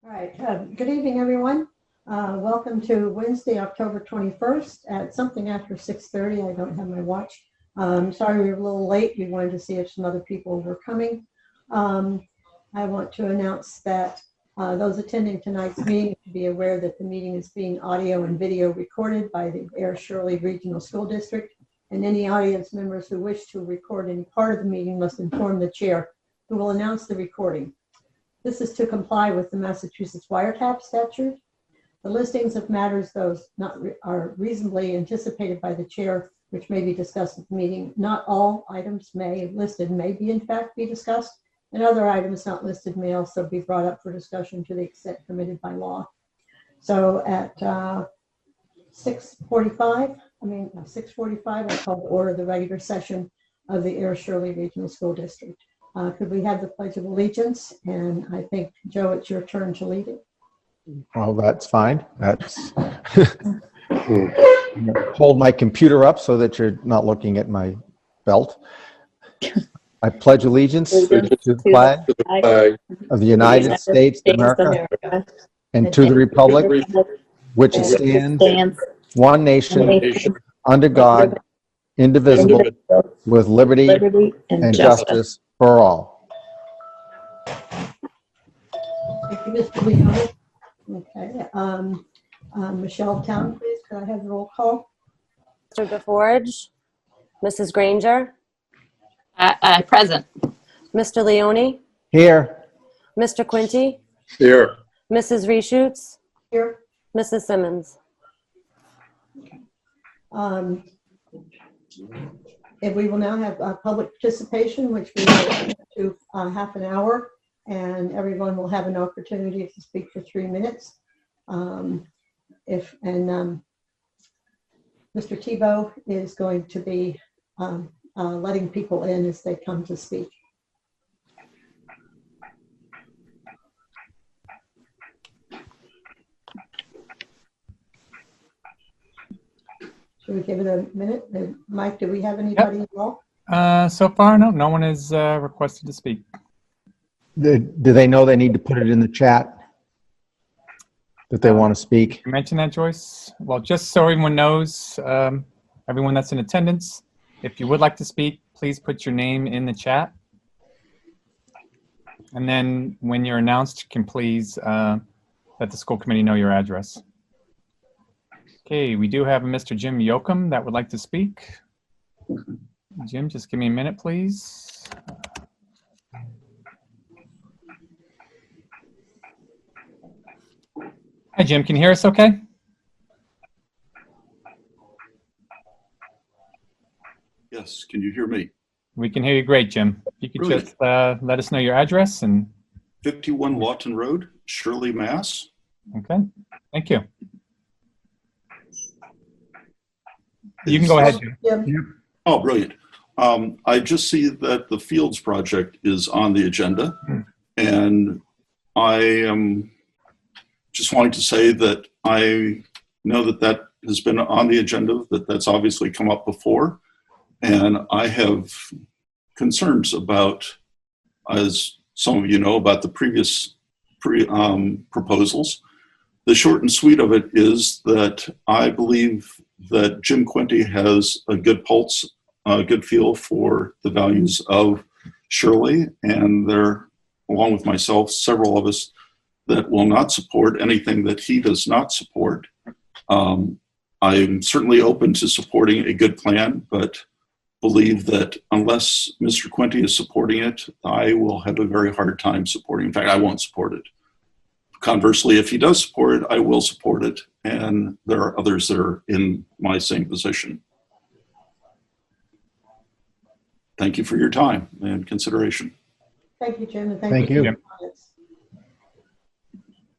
All right. Good evening, everyone. Welcome to Wednesday, October 21st at something after 6:30. I don't have my watch. Sorry we were a little late. We wanted to see if some other people were coming. I want to announce that those attending tonight's meeting should be aware that the meeting is being audio and video recorded by the Air Shirley Regional School District, and any audience members who wish to record any part of the meeting must inform the chair, who will announce the recording. This is to comply with the Massachusetts wiretap statute. The listings of matters those are reasonably anticipated by the chair, which may be discussed at the meeting. Not all items listed may be in fact be discussed, and other items not listed may also be brought up for discussion to the extent permitted by law. So at 6:45, I call to order the regular session of the Air Shirley Regional School District. Could we have the Pledge of Allegiance? And I think, Joe, it's your turn to lead it. Well, that's fine. That's hold my computer up so that you're not looking at my belt. I pledge allegiance to the flag of the United States of America and to the republic which it stands, one nation, under God, indivisible, with liberty and justice for all. Thank you, Mr. Leone. Okay. Michelle Town, please. Could I have the roll call? Mr. DeForge, Mrs. Granger, Present. Mr. Leone, Here. Mr. Quinty, Here. Mrs. Reshoots, Here. Mrs. Simmons. And we will now have public participation, which we will to half an hour, and everyone will have an opportunity to speak for 3 minutes. Mr. Tebow is going to be letting people in as they come to speak. Should we give it a minute? Mike, do we have anybody involved? So far, no one has requested to speak. Do they know they need to put it in the chat that they want to speak? You mentioned that, Joyce. Well, just so everyone knows, everyone that's in attendance, if you would like to speak, please put your name in the chat. And then when you're announced, you can please let the school committee know your address. Okay, we do have a Mr. Jim Yoakum that would like to speak. Jim, just give me a minute, please. Hi, Jim, can you hear us okay? Yes, can you hear me? We can hear you great, Jim. If you could Brilliant. just let us know your address and... 51 Lawton Road, Shirley, Mass. Okay, thank you. You can go ahead, Jim. Yeah. Oh, brilliant. I just see that the Fields project is on the agenda, and I am just wanting to say that I know that that has been on the agenda, that's obviously come up before, and I have concerns about, as some of you know, about the previous proposals. The short and sweet of it is that I believe that Jim Quinty has a good pulse, a good feel for the values of Shirley, and there, along with myself, several of us that will not support anything that he does not support. I'm certainly open to supporting a good plan, but believe that unless Mr. Quinty is supporting it, I will have a very hard time supporting. In fact, I won't support it. Conversely, if he does support it, I will support it. And there are others that are in my same position. Thank you for your time and consideration. Thank you, Jim, and Thank you. you. For your comments.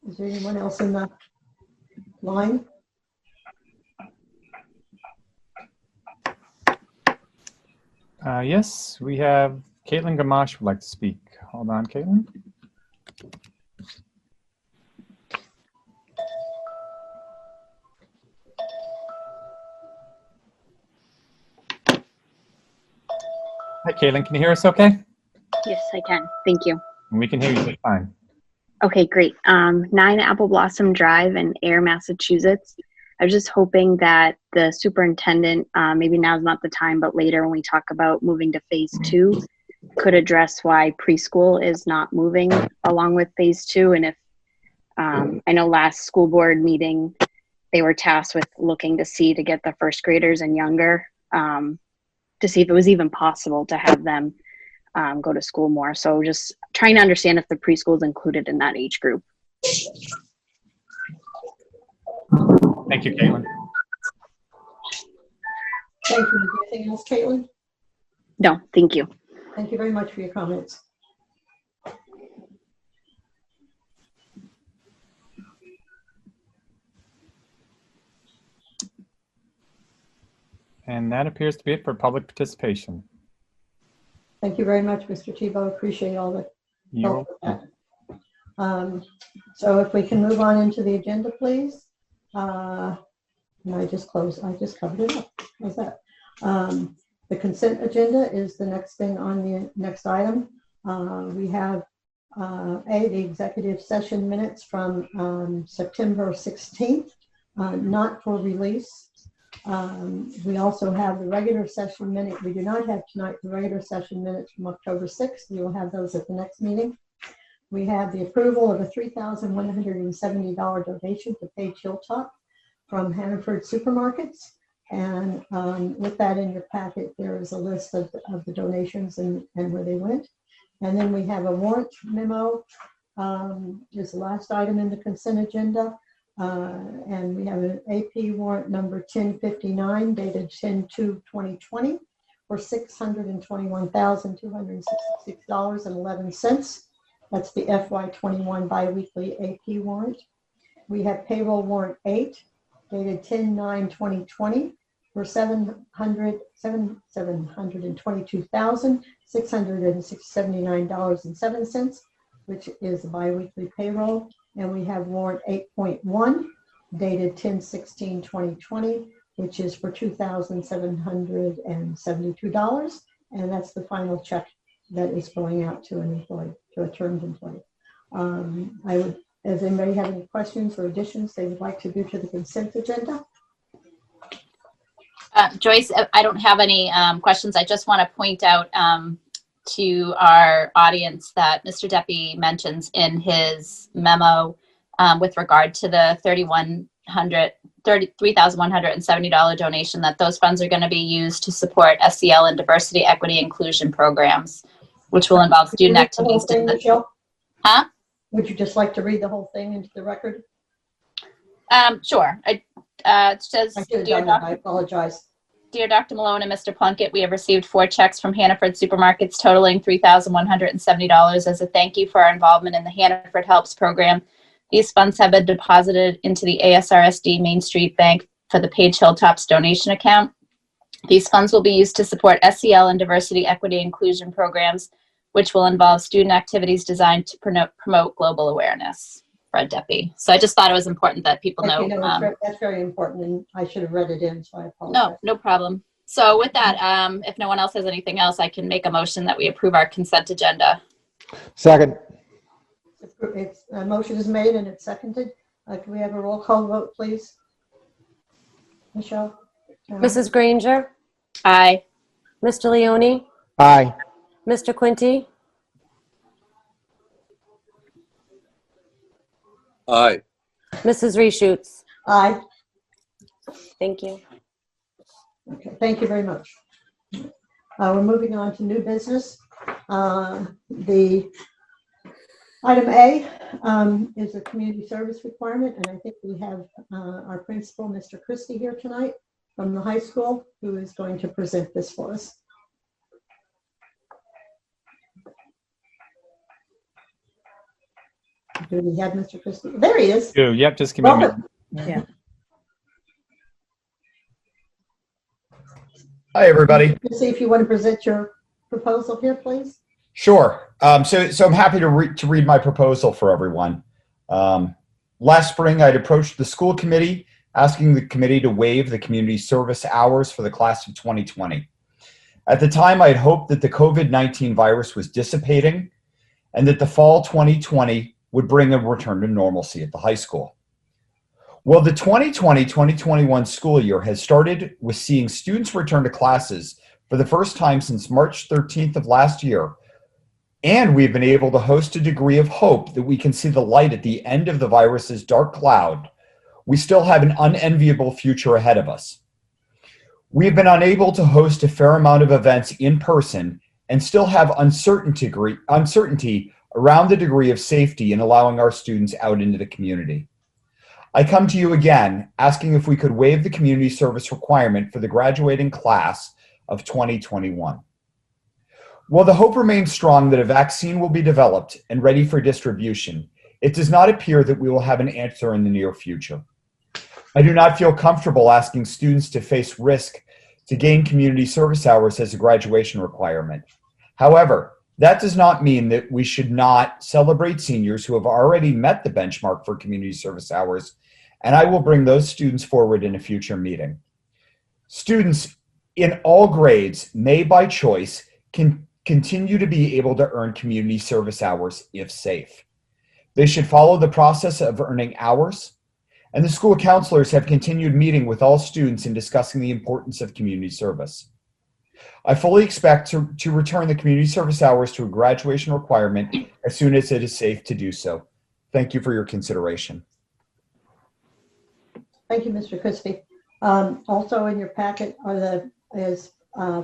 Is there anyone else in the line? Yes, we have Caitlin Gamache would like to speak. Hold on, Caitlin. Hi, Caitlin, can you hear us okay? Yes, I can. Thank you. We can hear you just fine. Okay, great. 9 Apple Blossom Drive in Air, Massachusetts. I was just hoping that the superintendent, maybe now's not the time, but later when we talk about moving to phase 2, could address why preschool is not moving along with phase 2. And if, I know last school board meeting, they were tasked with looking to get the first graders and younger, to see if it was even possible to have them go to school more. So just trying to understand if the preschool is included in that age group. Thank you, Caitlin. Thank you. Anything else, Caitlin? No, thank you. Thank you very much for your comments. And that appears to be it for public participation. Thank you very much, Mr. Tebow. Appreciate all the You're help with that. So if we can move on into the agenda, please. And I just covered it up. How's that? The consent agenda is the next thing on the next item. We have the executive session minutes from September 16th, not for release. We also have the regular session minute. We do not have tonight the regular session minutes from October 6th. We will have those at the next meeting. We have the approval of a $3,170 donation to Page Hilltop from Hannaford Supermarkets. And with that in your packet, there is a list of the donations and where they went. And then we have a warrant memo, is the last item in the consent agenda. And we have an AP warrant number 1059 dated 10/2/2020 for $621,266.11. That's the FY21 biweekly AP warrant. We have payroll warrant 8 dated 10/9/2020 for $722,679.07, which is the biweekly payroll. And we have warrant 8.1 dated 10/16/2020, which is for $2,772. And that's the final check that is going out to an employee, to a termed employee. Does anybody have any questions or additions they would like to do to the consent agenda? Joyce, I don't have any questions. I just want to point out to our audience that Mr. Deppie mentions in his memo with regard to the $3,170 donation, that those funds are going to be used to support SEL and diversity, equity, inclusion programs, which will involve student activities. Huh? Would you just like to read the whole thing into the record? Sure. It says, I apologize. Dear Dr. Malone and Mr. Plunkett, we have received 4 checks from Hannaford Supermarkets totaling $3,170 as a thank you for our involvement in the Hannaford Helps program. These funds have been deposited into the ASRSD Main Street Bank for the Page Hilltops donation account. These funds will be used to support SEL and diversity, equity, inclusion programs, which will involve student activities designed to promote global awareness. Fred Deppie. So I just thought it was important that people know. That's very important, and I should have read it in, so I apologize. No problem. So with that, if no one else has anything else, I can make a motion that we approve our consent agenda. Second. A motion is made and it's seconded. Can we have a roll call vote, please? Michelle? Mrs. Granger, Aye. Mr. Leone, Aye. Mr. Quinty, Aye. Mrs. Reshoots. Aye. Thank you. Okay, thank you very much. We're moving on to new business. The item A is a community service requirement, and I think we have our principal, Mr. Christie, here tonight from the high school, who is going to present this for us. Do we have Mr. Christie? There he is. Yep, just give me a minute. Yeah. Hi, everybody. See if you want to present your proposal here, please. Sure. So I'm happy to read my proposal for everyone. Last spring, I'd approached the school committee asking the committee to waive the community service hours for the class of 2020. At the time, I had hoped that the COVID-19 virus was dissipating and that the fall 2020 would bring a return to normalcy at the high school. Well, the 2020-2021 school year has started with seeing students return to classes for the first time since March 13th of last year, and we've been able to host a degree of hope that we can see the light at the end of the virus's dark cloud. We still have an unenviable future ahead of us. We have been unable to host a fair amount of events in person and still have uncertainty around the degree of safety in allowing our students out into the community. I come to you again asking if we could waive the community service requirement for the graduating class of 2021. While the hope remains strong that a vaccine will be developed and ready for distribution, it does not appear that we will have an answer in the near future. I do not feel comfortable asking students to face risk to gain community service hours as a graduation requirement. However, that does not mean that we should not celebrate seniors who have already met the benchmark for community service hours, and I will bring those students forward in a future meeting. Students in all grades may, by choice, continue to be able to earn community service hours if safe. They should follow the process of earning hours, and the school counselors have continued meeting with all students and discussing the importance of community service. I fully expect to return the community service hours to a graduation requirement as soon as it is safe to do so. Thank you for your consideration. Thank you, Mr. Christie. Also in your packet is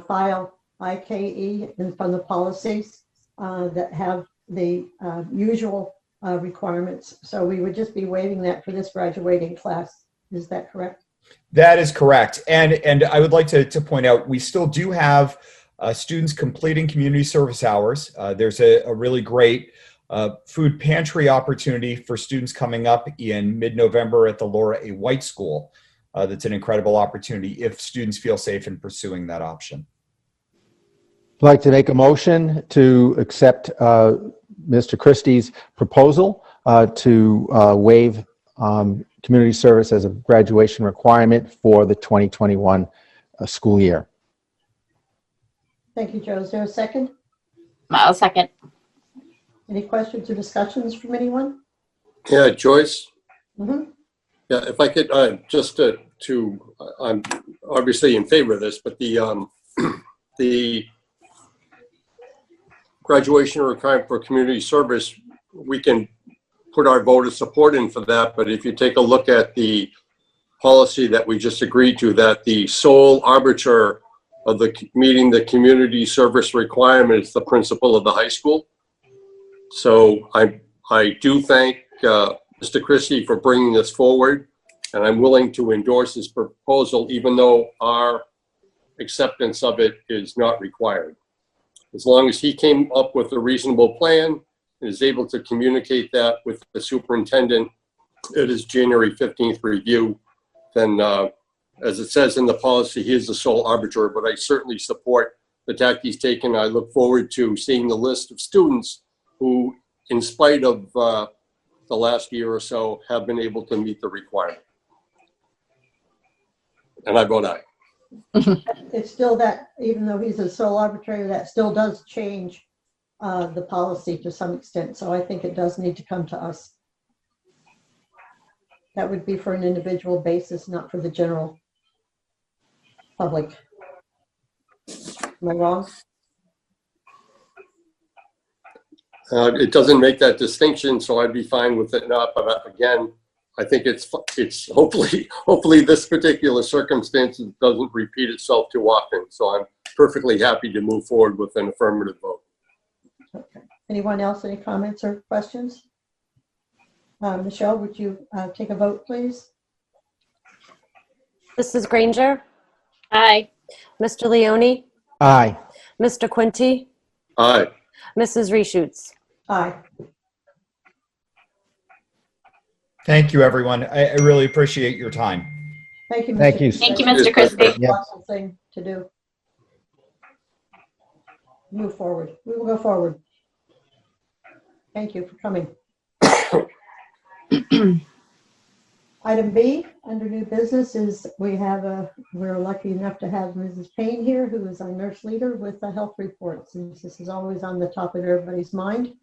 file IKE and from the policies that have the usual requirements. So we would just be waiving that for this graduating class. Is that correct? That is correct. And I would like to point out, we still do have students completing community service hours. There's a really great food pantry opportunity for students coming up in mid-November at the Laura A. White School. That's an incredible opportunity if students feel safe in pursuing that option. I'd like to make a motion to accept Mr. Christie's proposal to waive community service as a graduation requirement for the 2021 school year. Thank you, Joe. Is there a second? I'll second. Any questions or discussions from anyone? Yeah, Joyce. Mm-hmm. Yeah, if I could just I'm obviously in favor of this, but the graduation requirement for community service, we can put our vote of support in for that. But if you take a look at the policy that we just agreed to, that the sole arbiter of meeting the community service requirement is the principal of the high school. So I do thank Mr. Christie for bringing this forward, and I'm willing to endorse his proposal, even though our acceptance of it is not required. As long as he came up with a reasonable plan and is able to communicate that with the superintendent at his January 15th review, then as it says in the policy, he is the sole arbiter, but I certainly support the tack he's taken. I look forward to seeing the list of students who, in spite of the last year or so, have been able to meet the requirement. And I vote aye. It's still that, even though he's a sole arbitrator, that still does change the policy to some extent. So I think it does need to come to us. That would be for an individual basis, not for the general public. Am I wrong? It doesn't make that distinction, so I'd be fine with it not. But again, I think it's hopefully this particular circumstance doesn't repeat itself too often. So I'm perfectly happy to move forward with an affirmative vote. Okay. Anyone else? Any comments or questions? Michelle, would you take a vote, please? Mrs. Granger, Aye. Mr. Leone, Aye. Mr. Quinty, Aye. Mrs. Reshoots. Aye. Thank you, everyone. I really appreciate your time. Thank you, Mr. Thank you. Thank you, Mr. Christie. Yeah. Awesome thing to do. Move forward. We will go forward. Thank you for coming. Item B, under new business, is we're lucky enough to have Mrs. Payne here, who is our nurse leader with the health reports. And this is always on the top of everybody's mind.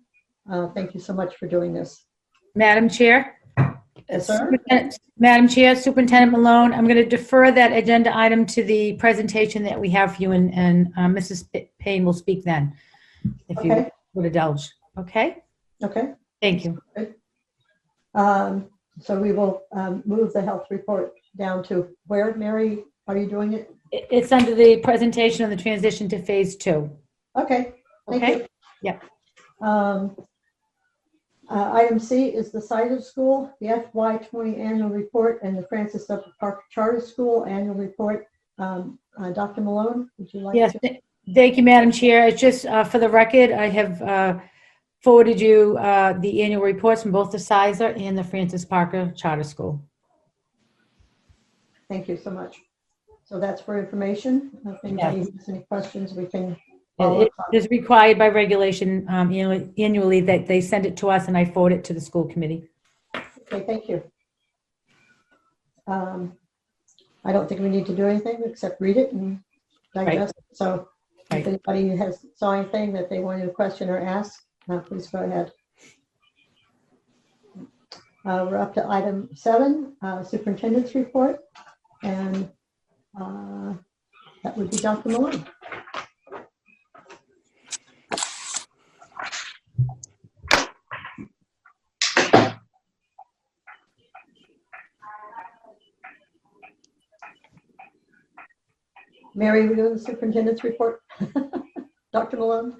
Thank you so much for doing this. Madam Chair? Yes, sir. Madam Chair, Superintendent Malone, I'm going to defer that agenda item to the presentation that we have for you, and Mrs. Payne will speak then, if you Okay. would indulge. Okay? Okay. Thank you. So we will move the health report down to where, Mary? Are you doing it? It's under the presentation of the transition to phase 2. Okay. Thank Okay? you. Yeah. Item C is the site of school, the FY20 annual report, and the Francis W. Parker Charter School annual report. Dr. Malone, would you like Yes. to? Thank you, Madam Chair. It's just for the record, I have forwarded you the annual reports from both the Sizer and the Francis Parker Charter School. Thank you so much. So that's for information. If anybody has any questions, we can follow It up. is required by regulation annually that they send it to us, and I forward it to the school committee. Okay, thank you. I don't think we need to do anything except read it and digest it. So if anybody saw anything that they wanted to question or ask, please go ahead. We're up to item 7, superintendent's report, and that would be Dr. Malone. Mary, we doing the superintendent's report? Dr. Malone?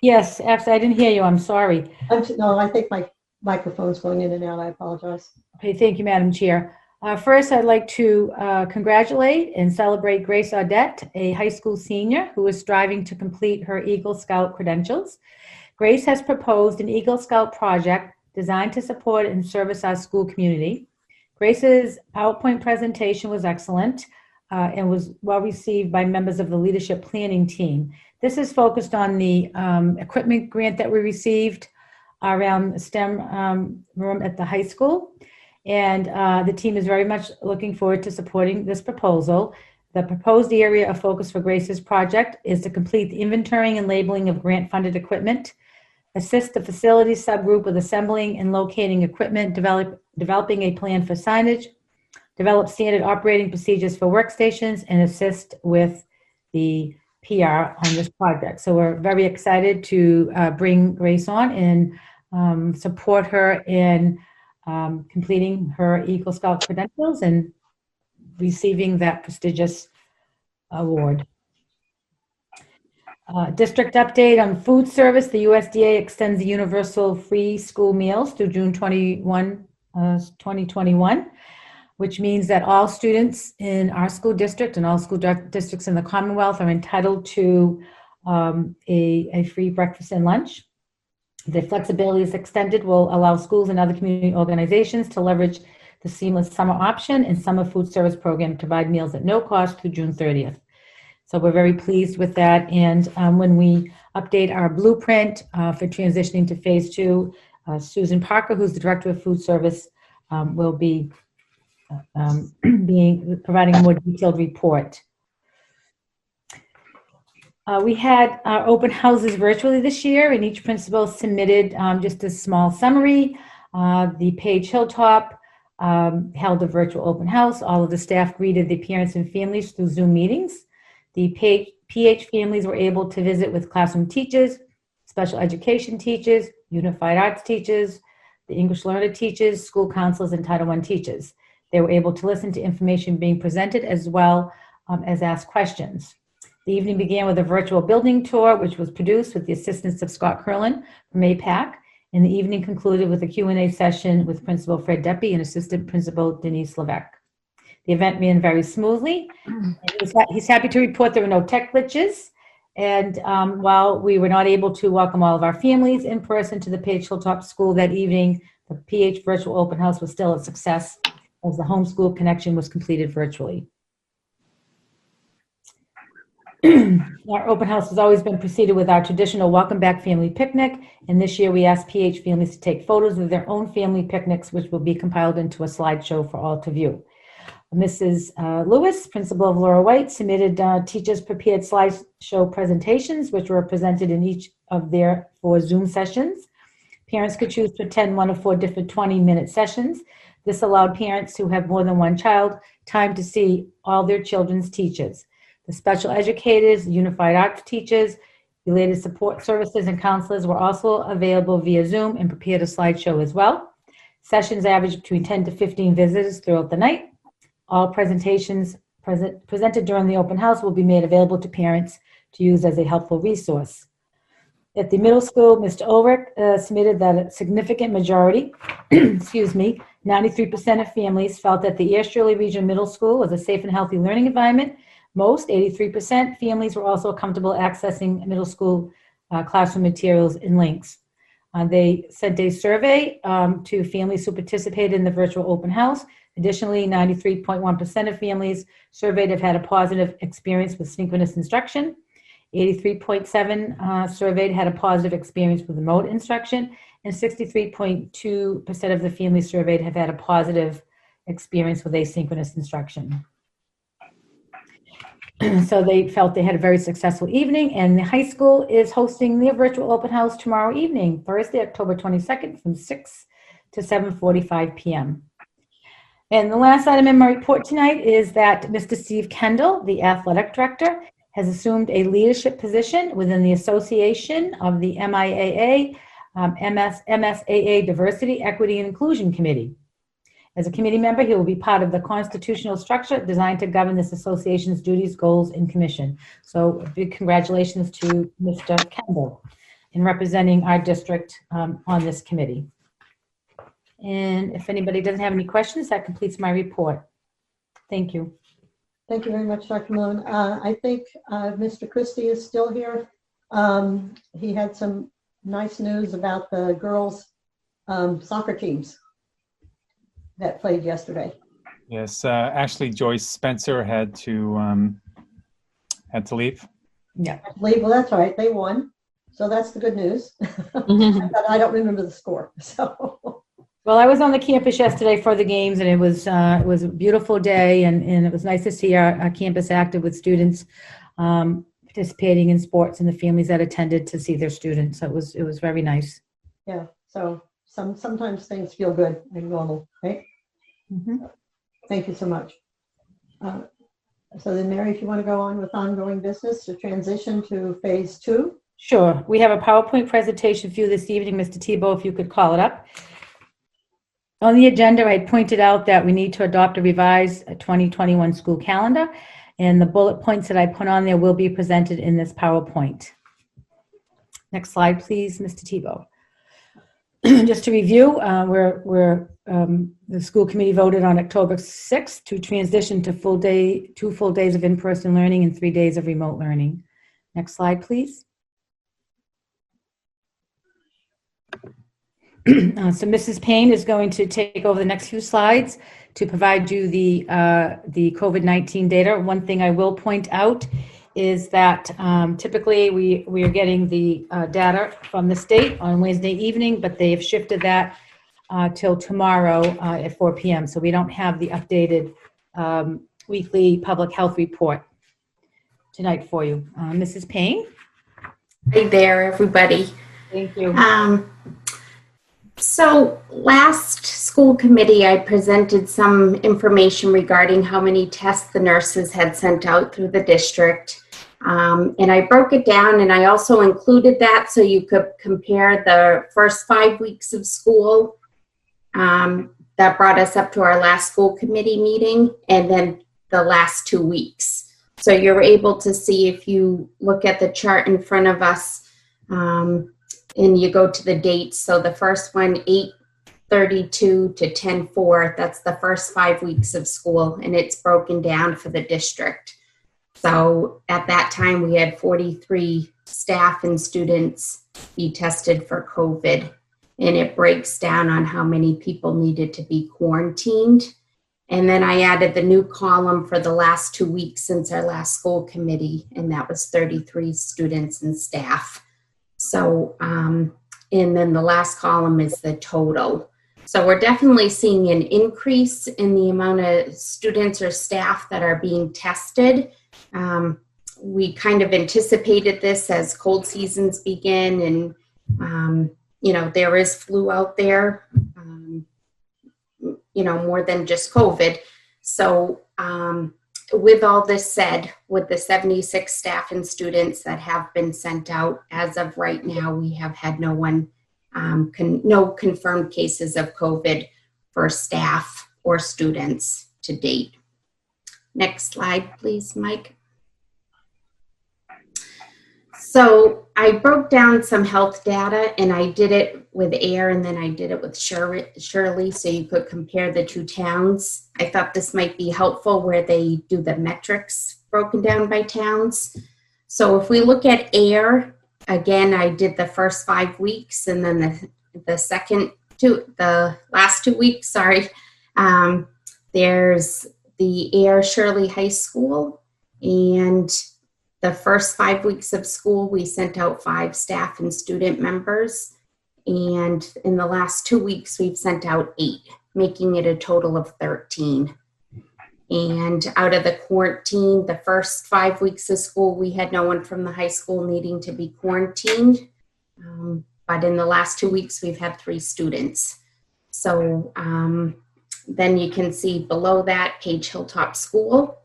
Yes, actually, I didn't hear you. I'm sorry. No, I think my microphone's going in and out. I apologize. Okay, thank you, Madam Chair. First, I'd like to congratulate and celebrate Grace Audette, a high school senior who is striving to complete her Eagle Scout credentials. Grace has proposed an Eagle Scout project designed to support and service our school community. Grace's PowerPoint presentation was excellent and was well received by members of the leadership planning team. This is focused on the equipment grant that we received around STEM room at the high school. And the team is very much looking forward to supporting this proposal. The proposed area of focus for Grace's project is to complete the inventorying and labeling of grant-funded equipment, assist the facilities subgroup with assembling and locating equipment, developing a plan for signage, develop standard operating procedures for workstations, and assist with the PR on this project. So we're very excited to bring Grace on and support her in completing her Eagle Scout credentials and receiving that prestigious award. District update on food service. The USDA extends the universal free school meals through June 21, 2021, which means that all students in our school district and all school districts in the Commonwealth are entitled to a free breakfast and lunch. The flexibility is extended will allow schools and other community organizations to leverage the seamless summer option and summer food service program to provide meals at no cost through June 30th. So we're very pleased with that. And when we update our blueprint for transitioning to phase 2, Susan Parker, who's the director of food service, will be providing a more detailed report. We had our open houses virtually this year, and each principal submitted just a small summary. The Page Hilltop held a virtual open house. All of the staff greeted the parents and families through Zoom meetings. The PH families were able to visit with classroom teachers, special education teachers, unified arts teachers, the English learner teachers, school counselors, and Title I teachers. They were able to listen to information being presented as well as ask questions. The evening began with a virtual building tour, which was produced with the assistance of Scott Curlin from APAC, and the evening concluded with a Q&A session with Principal Fred Deppy and Assistant Principal Denise Levesque. The event ran very smoothly. He's happy to report there were no tech glitches, and while we were not able to welcome all of our families in person to the Page Hilltop School that evening, the PH Virtual Open House was still a success as the homeschool connection was completed virtually. Our open house has always been preceded with our traditional welcome back family picnic, and this year we asked PH families to take photos of their own family picnics, which will be compiled into a slideshow for all to view. Mrs. Lewis, principal of Laura White, submitted teachers prepared slideshow presentations, which were presented in each of their 4 Zoom sessions. Parents could choose to attend one of 4 different 20-minute sessions. This allowed parents who have more than one child time to see all their children's teachers. The special educators, unified arts teachers, related support services, and counselors were also available via Zoom and prepared a slideshow as well. Sessions averaged between 10 to 15 visitors throughout the night. All presentations presented during the open house will be made available to parents to use as a helpful resource. At the middle school, Mr. Ulrich submitted that a significant majority, 93% of families felt that the East Shirley Region Middle School was a safe and healthy learning environment. Most, 83%, families were also comfortable accessing middle school classroom materials and links. They sent a survey to families who participated in the virtual open house. Additionally, 93.1% of families surveyed have had a positive experience with synchronous instruction. 83.7% surveyed had a positive experience with remote instruction, and 63.2% of the families surveyed have had a positive experience with asynchronous instruction. So they felt they had a very successful evening, and the high school is hosting their virtual open house tomorrow evening, Thursday, October 22nd, from 6 to 7:45 p.m. And the last item in my report tonight is that Mr. Steve Kendall, the athletic director, has assumed a leadership position within the Association of the MIAA, MSAA Diversity, Equity, and Inclusion Committee. As a committee member, he will be part of the constitutional structure designed to govern this association's duties, goals, and commission. So a big congratulations to Mr. Kendall in representing our district on this committee. And if anybody doesn't have any questions, that completes my report. Thank you. Thank you very much, Dr. Malone. I think Mr. Christie is still here. He had some nice news about the girls' soccer teams that played yesterday. Yes, actually, Joyce Spencer had to leave. Yeah. Well, that's all right. They won. So that's the good news. But I don't remember the score. So. Well, I was on the campus yesterday for the games, and it was a beautiful day, and it was nice to see our campus active with students participating in sports and the families that attended to see their students. So it was very nice. Yeah. So sometimes things feel good and normal, right? Mm-hmm. Thank you so much. So then, Mary, if you want to go on with ongoing business to transition to phase 2. Sure. We have a PowerPoint presentation for you this evening, Mr. Tebow, if you could call it up. On the agenda, I pointed out that we need to adopt a revised 2021 school calendar, and the bullet points that I put on there will be presented in this PowerPoint. Next slide, please, Mr. Tebow. Just to review, the school committee voted on October 6th to transition to 2 full days of in-person learning and 3 days of remote learning. Next slide, please. So Mrs. Payne is going to take over the next few slides to provide you the COVID-19 data. One thing I will point out is that typically we are getting the data from the state on Wednesday evening, but they have shifted that till tomorrow at 4 p.m. So we don't have the updated weekly public health report tonight for you. Mrs. Payne? Hey there, everybody. Thank you. So last school committee, I presented some information regarding how many tests the nurses had sent out through the district. And I broke it down, and I also included that so you could compare the first 5 weeks of school that brought us up to our last school committee meeting, and then the last 2 weeks. So you're able to see, if you look at the chart in front of us, and you go to the dates. So the first one, 8/32 to 10/4, that's the first 5 weeks of school, and it's broken down for the district. So at that time, we had 43 staff and students be tested for COVID, and it breaks down on how many people needed to be quarantined. And then I added the new column for the last 2 weeks since our last school committee, and that was 33 students and staff. So, and then the last column is the total. So we're definitely seeing an increase in the amount of students or staff that are being tested. We kind of anticipated this as cold seasons begin, and there is flu out there, more than just COVID. So with all this said, with the 76 staff and students that have been sent out, as of right now, we have had no confirmed cases of COVID for staff or students to date. Next slide, please, Mike. So I broke down some health data, and I did it with AIR, and then I did it with Shirley, so you could compare the two towns. I thought this might be helpful where they do the metrics broken down by towns. So if we look at AIR, again, I did the first 5 weeks, and then the last 2 weeks, sorry. There's the AIR Shirley High School, and the first 5 weeks of school, we sent out 5 staff and student members. And in the last 2 weeks, we've sent out 8, making it a total of 13. And out of the quarantine, the first 5 weeks of school, we had no one from the high school needing to be quarantined. But in the last 2 weeks, we've had 3 students. So then you can see below that, Page Hilltop School.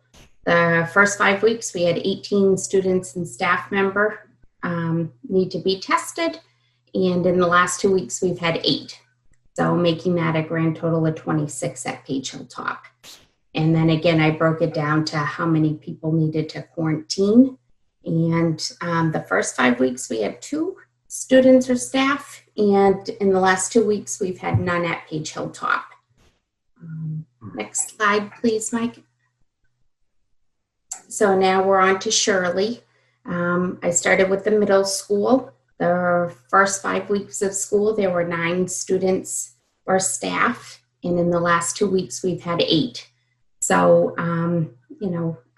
The first 5 weeks, we had 18 students and staff member need to be tested. And in the last 2 weeks, we've had 8. So making that a grand total of 26 at Page Hilltop. And then again, I broke it down to how many people needed to quarantine. And the first 5 weeks, we had 2 students or staff. And in the last 2 weeks, we've had none at Page Hilltop. Next slide, please, Mike. So now we're on to Shirley. I started with the middle school. The first 5 weeks of school, there were 9 students or staff. And in the last 2 weeks, we've had 8. So,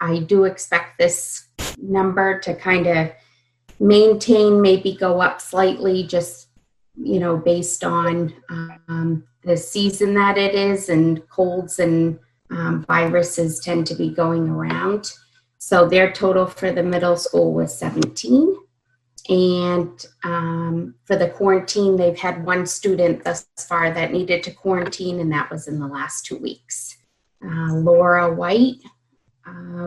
I do expect this number to kind of maintain, maybe go up slightly, just, based on the season that it is, and colds and viruses tend to be going around. So their total for the middle school was 17. And for the quarantine, they've had 1 student thus far that needed to quarantine, and that was in the last 2 weeks. Laura White,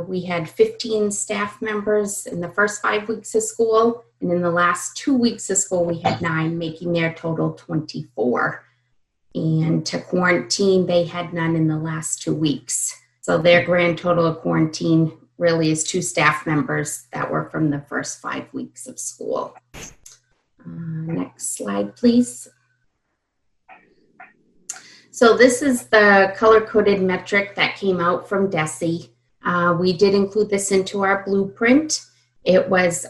we had 15 staff members in the first 5 weeks of school, and in the last 2 weeks of school, we had 9, making their total 24. And to quarantine, they had none in the last 2 weeks. So their grand total of quarantine really is 2 staff members that were from the first 5 weeks of school. Next slide, please. So this is the color-coded metric that came out from DESE. We did include this into our blueprint. It was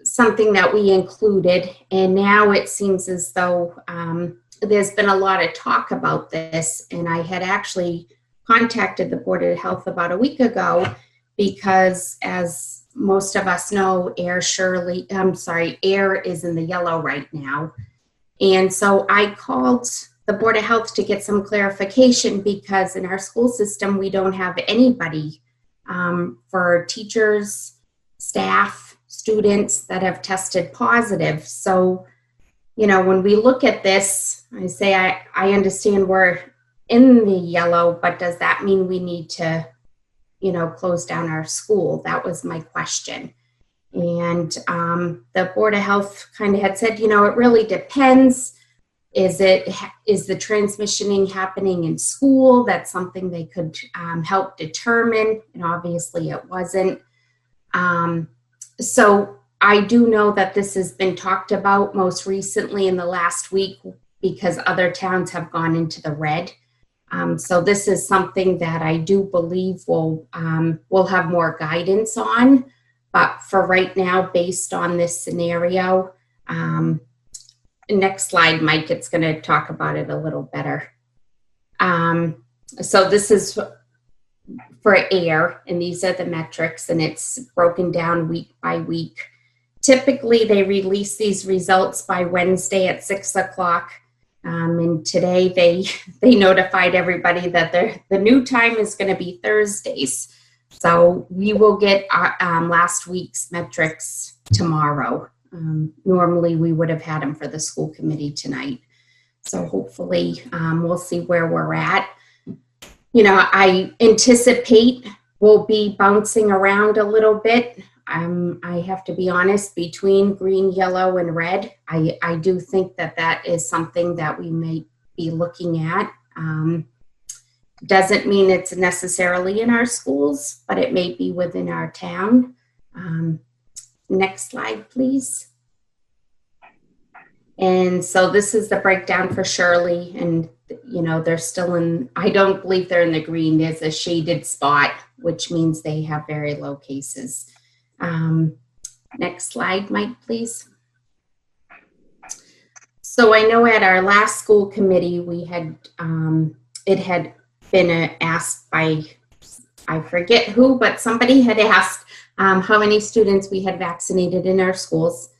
something that we included, and now it seems as though there's been a lot of talk about this, and I had actually contacted the Board of Health about a week ago because, as most of us know, AIR is in the yellow right now. And so I called the Board of Health to get some clarification, because in our school system, we don't have anybody for teachers, staff, students that have tested positive. So, when we look at this, I say, I understand we're in the yellow, but does that mean we need to, close down our school? That was my question. And the Board of Health kind of had said, it really depends. Is the transmission happening in school? That's something they could help determine. And obviously it wasn't. So I do know that this has been talked about most recently in the last week, because other towns have gone into the red. So this is something that I do believe we'll have more guidance on. But for right now, based on this scenario, next slide, Mike, it's going to talk about it a little better. So this is for AIR, and these are the metrics, and it's broken down week by week. Typically, they release these results by Wednesday at 6 o'clock. And today they notified everybody that the new time is going to be Thursdays. So we will get last week's metrics tomorrow. Normally, we would have had them for the school committee tonight. So hopefully, we'll see where we're at. You know, I anticipate we'll be bouncing around a little bit. I have to be honest, between green, yellow, and red, I do think that that is something that we may be looking at. Doesn't mean it's necessarily in our schools, but it may be within our town. Next slide, please. And so this is the breakdown for Shirley, and you know, they're still in, I don't believe they're in the green. There's a shaded spot, which means they have very low cases. Next slide, Mike, please. So I know at our last school committee, we had, it had been asked by, I forget who, but somebody had asked how many students we had vaccinated in our schools.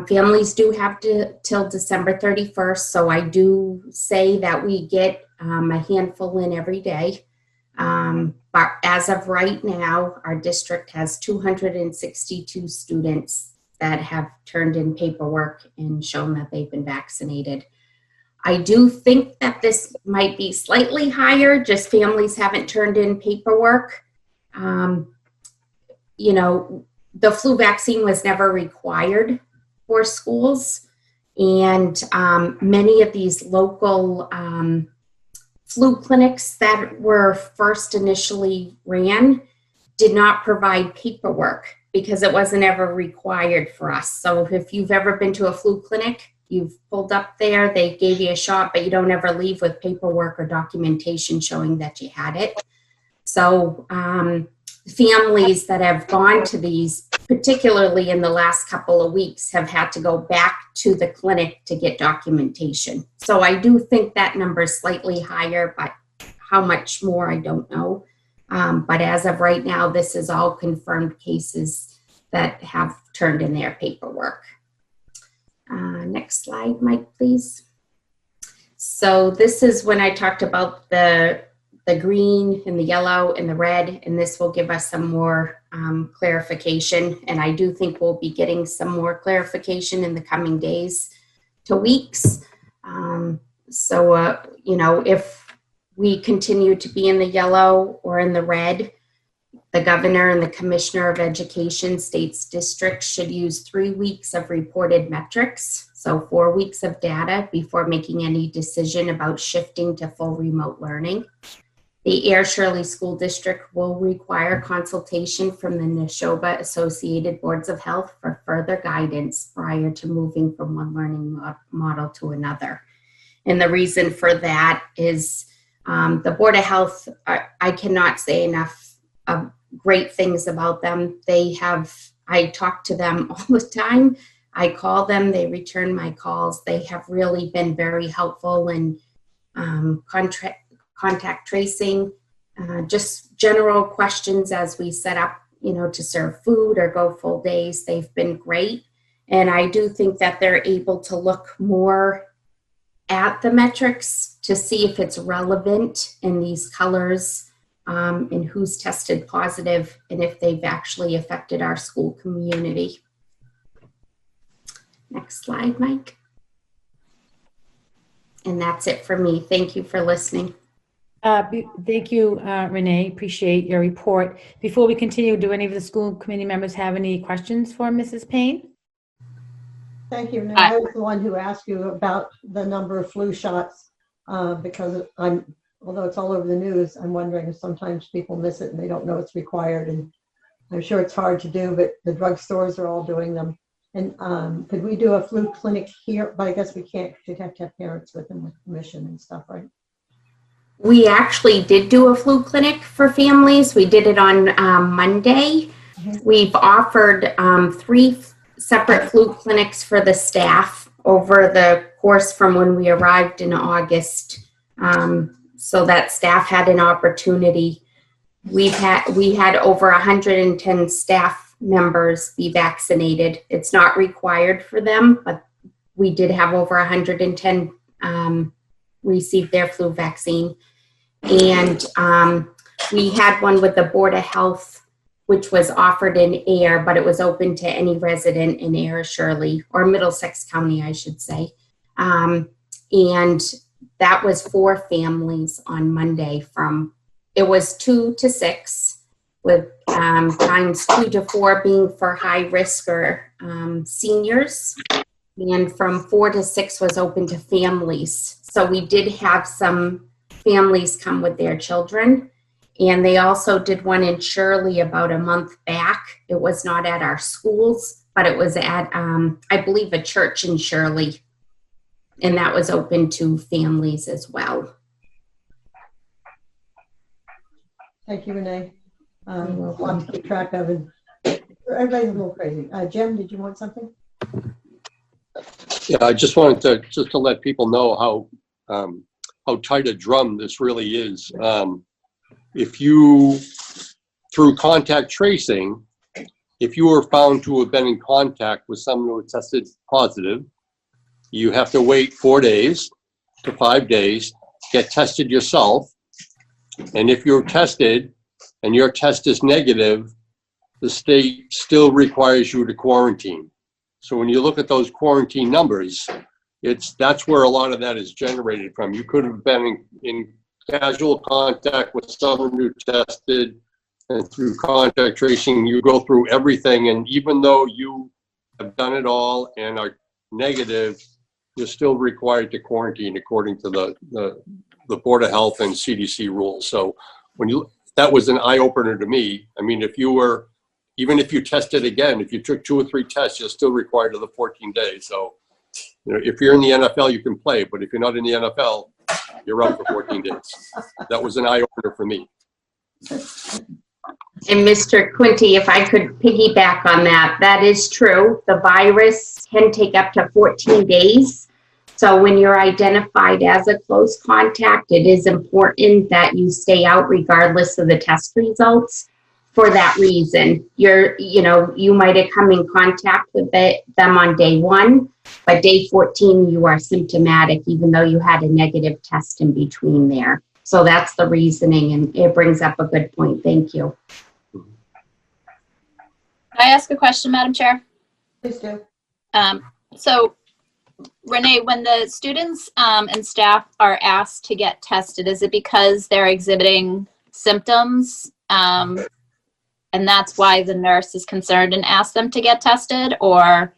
Families do have to till December 31st, so I do say that we get a handful in every day. But as of right now, our district has 262 students that have turned in paperwork and shown that they've been vaccinated. I do think that this might be slightly higher, just families haven't turned in paperwork. You know, the flu vaccine was never required for schools, and many of these local flu clinics that were first initially ran did not provide paperwork because it wasn't ever required for us. So if you've ever been to a flu clinic, you've pulled up there, they gave you a shot, but you don't ever leave with paperwork or documentation showing that you had it. So families that have gone to these, particularly in the last couple of weeks, have had to go back to the clinic to get documentation. So I do think that number is slightly higher, but how much more, I don't know. But as of right now, this is all confirmed cases that have turned in their paperwork. Next slide, Mike, please. So this is when I talked about the green and the yellow and the red, and this will give us some more clarification. And I do think we'll be getting some more clarification in the coming days to weeks. You know, if we continue to be in the yellow or in the red, the governor and the commissioner of education states districts should use 3 weeks of reported metrics, so 4 weeks of data, before making any decision about shifting to full remote learning. The Air Shirley School District will require consultation from the Neshoba Associated Boards of Health for further guidance prior to moving from one learning model to another. And the reason for that is the Board of Health, I cannot say enough great things about them. I talk to them all the time. I call them, they return my calls. They have really been very helpful in contact tracing, just general questions as we set up, you know, to serve food or go full days. They've been great. And I do think that they're able to look more at the metrics to see if it's relevant in these colors, and who's tested positive and if they've actually affected our school community. Next slide, Mike. And that's it for me. Thank you for listening. Thank you, Renee. Appreciate your report. Before we continue, do any of the school committee members have any questions for Mrs. Payne? Thank you. Now, I was the one who asked you about the number of flu shots because although it's all over the news, I'm wondering if sometimes people miss it and they don't know it's required. And I'm sure it's hard to do, but the drugstores are all doing them. And could we do a flu clinic here? But I guess we can't, because you'd have to have parents with them with permission and stuff, right? We actually did do a flu clinic for families. We did it on Monday. Mm-hmm. We've offered 3 separate flu clinics for the staff over the course from when we arrived in August, so that staff had an opportunity. We had over 110 staff members be vaccinated. It's not required for them, but we did have over 110 receive their flu vaccine. And we had one with the Board of Health which was offered in Air, but it was open to any resident in Air, Shirley, or Middlesex County, I should say. And that was 4 families on Monday it was 2 to 6, with times 2 to 4 being for high risk or seniors. And from 4 to 6 was open to families. So we did have some families come with their children. And they also did one in Shirley about a month back. It was not at our schools, but it was at, I believe, a church in Shirley. And that was open to families as well. Thank you, Renee. A lot to keep track of. And everybody's a little crazy. Jim, did you want something? Yeah, I just wanted to let people know how tight a drum this really is. If you, through contact tracing, if you were found to have been in contact with someone who tested positive, you have to wait 4 days to 5 days, get tested yourself. And if you're tested and your test is negative, the state still requires you to quarantine. So when you look at those quarantine numbers, that's where a lot of that is generated from. You could have been in casual contact with someone who tested, and through contact tracing, you go through everything. And even though you have done it all and are negative, you're still required to quarantine according to the Board of Health and CDC rules. So that was an eye opener to me. I mean, even if you tested again, if you took 2 or 3 tests, you're still required to the 14 days. So, if you're in the NFL, you can play, but if you're not in the NFL, you're out for 14 days. That was an eye opener for me. And Mr. Quinty, if I could piggyback on that, that is true. The virus can take up to 14 days. So when you're identified as a close contact, it is important that you stay out regardless of the test results. For that reason, you might have come in contact with them on day 1, but day 14, you are symptomatic, even though you had a negative test in between there. So that's the reasoning, and it brings up a good point. Thank you. Can I ask a question, Madam Chair? Please do. So, Renee, when the students and staff are asked to get tested, is it because they're exhibiting symptoms? And that's why the nurse is concerned and asks them to get tested? Or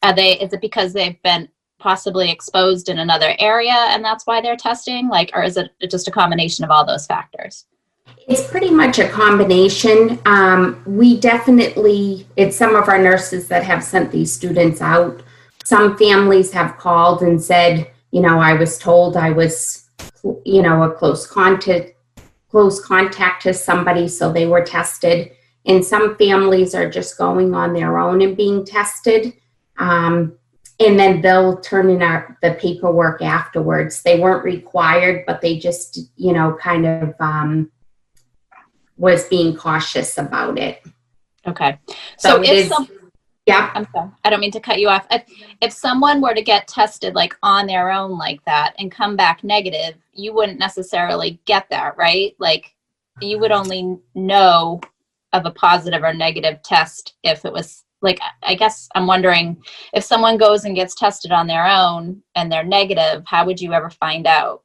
is it because they've been possibly exposed in another area and that's why they're testing? Or is it just a combination of all those factors? It's pretty much a combination. It's some of our nurses that have sent these students out. Some families have called and said, I was told I was, a close contact to somebody, so they were tested. And some families are just going on their own and being tested. And then they'll turn in the paperwork afterwards. They weren't required, but they just, was being cautious about it. Okay. So yeah. I'm sorry. I don't mean to cut you off. If someone were to get tested on their own like that and come back negative, you wouldn't necessarily get that, right? You would only know of a positive or negative test if it was I guess I'm wondering, if someone goes and gets tested on their own and they're negative, how would you ever find out?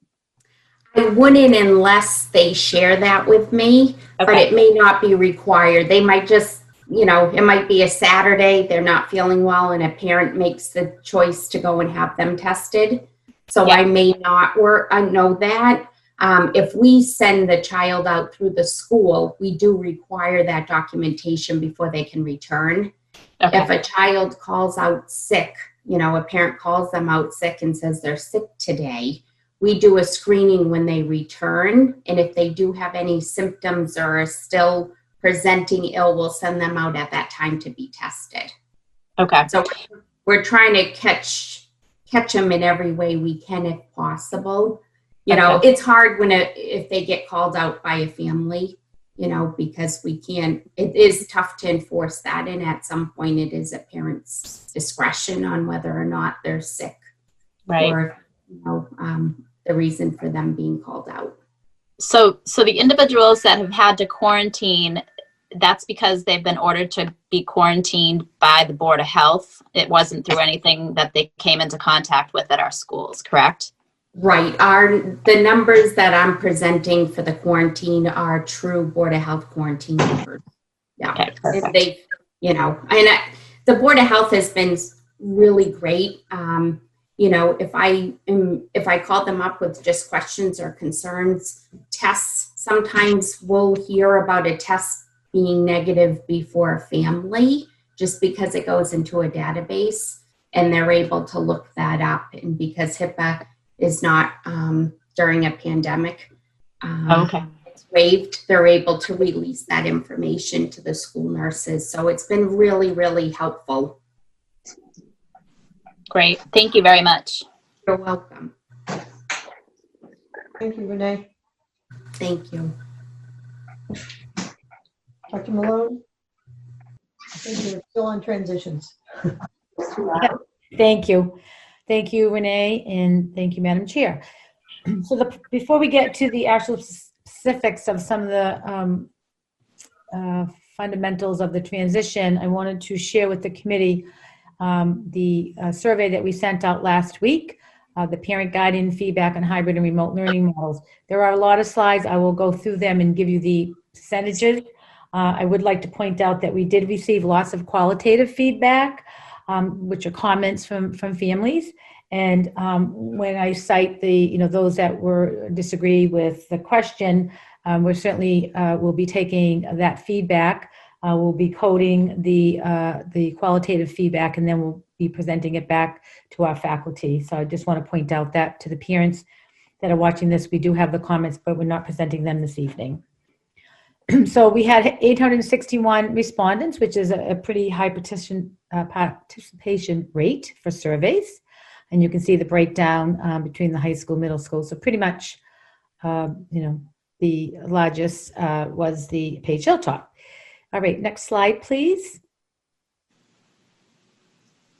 I wouldn't unless they share that with me, Okay. but it may not be required. They might just, it might be a Saturday, they're not feeling well, and a parent makes the choice to go and have them tested. So Yeah. I may not know that. If we send the child out through the school, we do require that documentation before they can return. Okay. If a child calls out sick, a parent calls them out sick and says they're sick today, we do a screening when they return. And if they do have any symptoms or are still presenting ill, we'll send them out at that time to be tested. Okay. So we're trying to catch them in every way we can if possible. Okay. It's hard if they get called out by a family, because it is tough to enforce that. And at some point it is a parent's discretion on whether or not they're sick. Right. Or, the reason for them being called out. So the individuals that have had to quarantine, that's because they've been ordered to be quarantined by the Board of Health. It wasn't through anything that they came into contact with at our schools, correct? Right. The numbers that I'm presenting for the quarantine are true Board of Health quarantine numbers. Yeah. Okay, perfect. They, the Board of Health has been really great. If I call them up with just questions or concerns, tests, sometimes we'll hear about a test being negative before a family, just because it goes into a database and they're able to look that up. And because HIPAA is not during a pandemic, Okay. it's waived, they're able to release that information to the school nurses. So it's been really, really helpful. Great. Thank you very much. You're welcome. Thank you, Renee. Thank you. Dr. Malone? I think you're still on transitions. Thank you. Thank you, Renee, and thank you, Madam Chair. So before we get to the actual specifics of some of the fundamentals of the transition, I wanted to share with the committee the survey that we sent out last week, the parent guardian feedback on hybrid and remote learning models. There are a lot of slides. I will go through them and give you the percentages. I would like to point out that we did receive lots of qualitative feedback, which are comments from families. And when I cite those that disagree with the question, we certainly will be taking that feedback. We'll be coding the qualitative feedback, and then we'll be presenting it back to our faculty. So I just want to point out that to the parents that are watching this, we do have the comments, but we're not presenting them this evening. So we had 861 respondents, which is a pretty high participation rate for surveys. And you can see the breakdown between the high school, middle school. So pretty much, the largest was the Page Hilltop. All right, next slide, please.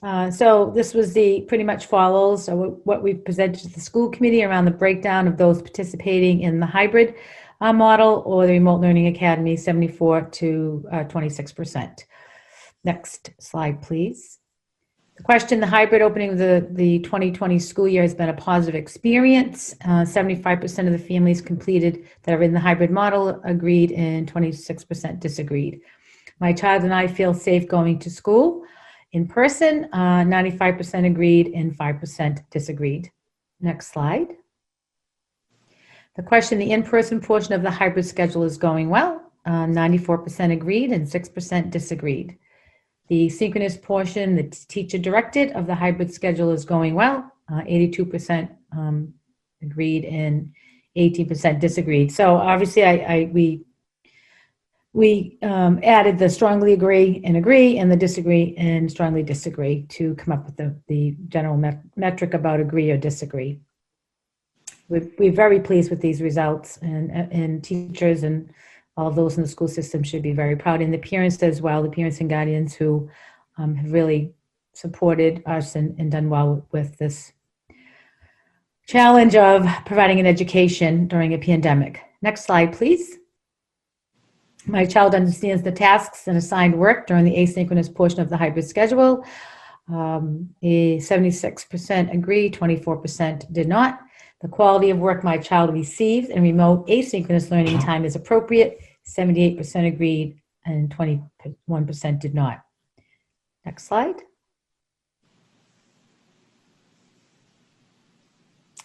So this was pretty much follows what we presented to the school committee around the breakdown of those participating in the hybrid model or the remote learning academy, 74 to 26%. Next slide, please. The question, the hybrid opening of the 2020 school year has been a positive experience. 75% of the families completed that are in the hybrid model agreed and 26% disagreed. My child and I feel safe going to school in person. 95% agreed and 5% disagreed. Next slide. The question, the in-person portion of the hybrid schedule is going well. 94% agreed and 6% disagreed. The synchronous portion, the teacher directed of the hybrid schedule is going well. 82% agreed and 18% disagreed. So obviously we added the strongly agree and the disagree and strongly disagree to come up with the general metric about agree or disagree. We're very pleased with these results, and teachers and all of those in the school system should be very proud, and the parents as well, the parents and guardians who have really supported us and done well with this challenge of providing an education during a pandemic. Next slide, please. My child understands the tasks and assigned work during the asynchronous portion of the hybrid schedule. 76% agree, 24% did not. The quality of work my child receives in remote asynchronous learning time is appropriate. 78% agreed and 21% did not. Next slide.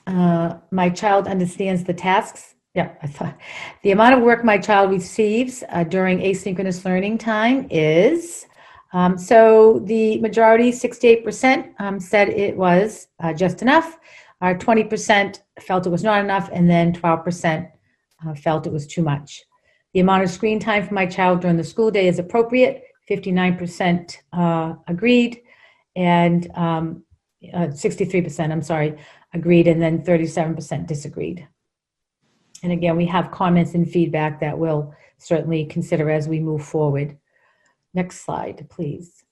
My child understands the tasks. Yeah, I thought the amount of work my child receives during asynchronous learning time is, so the majority, 68%, said it was just enough. 20% felt it was not enough, and then 12% felt it was too much. The amount of screen time for my child during the school day is appropriate. 59% agreed, and 63%, agreed, and then 37% disagreed. And again, we have comments and feedback that we'll certainly consider as we move forward. Next slide, please.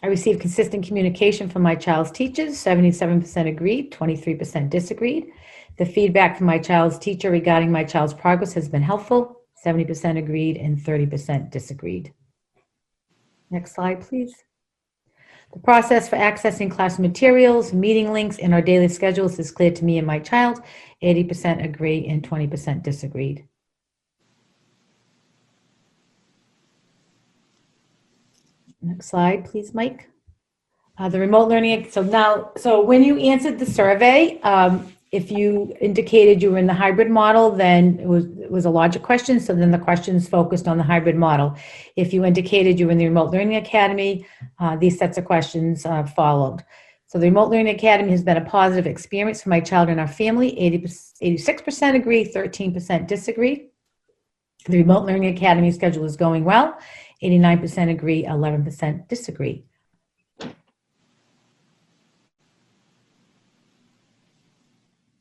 I received consistent communication from my child's teachers. 77% agreed, 23% disagreed. The feedback from my child's teacher regarding my child's progress has been helpful. 70% agreed, and 30% disagreed. Next slide, please. The process for accessing class materials, meeting links, and our daily schedules is clear to me and my child. 80% agree and 20% disagreed. Next slide, please, Mike. The remote learning, so when you answered the survey, if you indicated you were in the hybrid model, then it was a logic question, so then the questions focused on the hybrid model. If you indicated you were in the Remote Learning Academy, these sets of questions followed. So the Remote Learning Academy has been a positive experience for my child and our family. 86% agree, 13% disagree. The Remote Learning Academy schedule is going well. 89% agree, 11% disagree.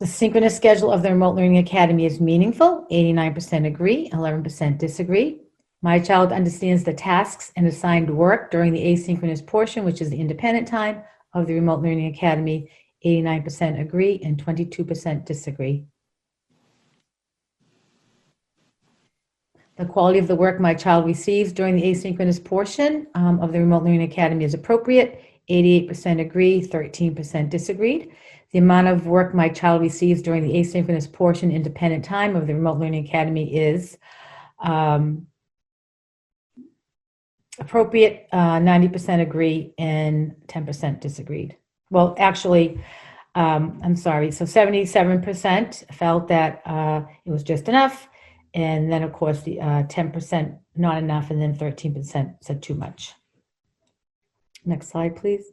The synchronous schedule of the Remote Learning Academy is meaningful. 89% agree, 11% disagree. My child understands the tasks and assigned work during the asynchronous portion, which is the independent time of the Remote Learning Academy. 89% agree and 22% disagree. The quality of the work my child receives during the asynchronous portion of the Remote Learning Academy is appropriate. 88% agree, 13% disagreed. The amount of work my child receives during the asynchronous portion independent time of the Remote Learning Academy is appropriate, 90% agree, and 10% disagreed. Well, actually, I'm sorry, so 77% felt that it was just enough, and then of course the 10% not enough, and then 13% said too much. Next slide, please.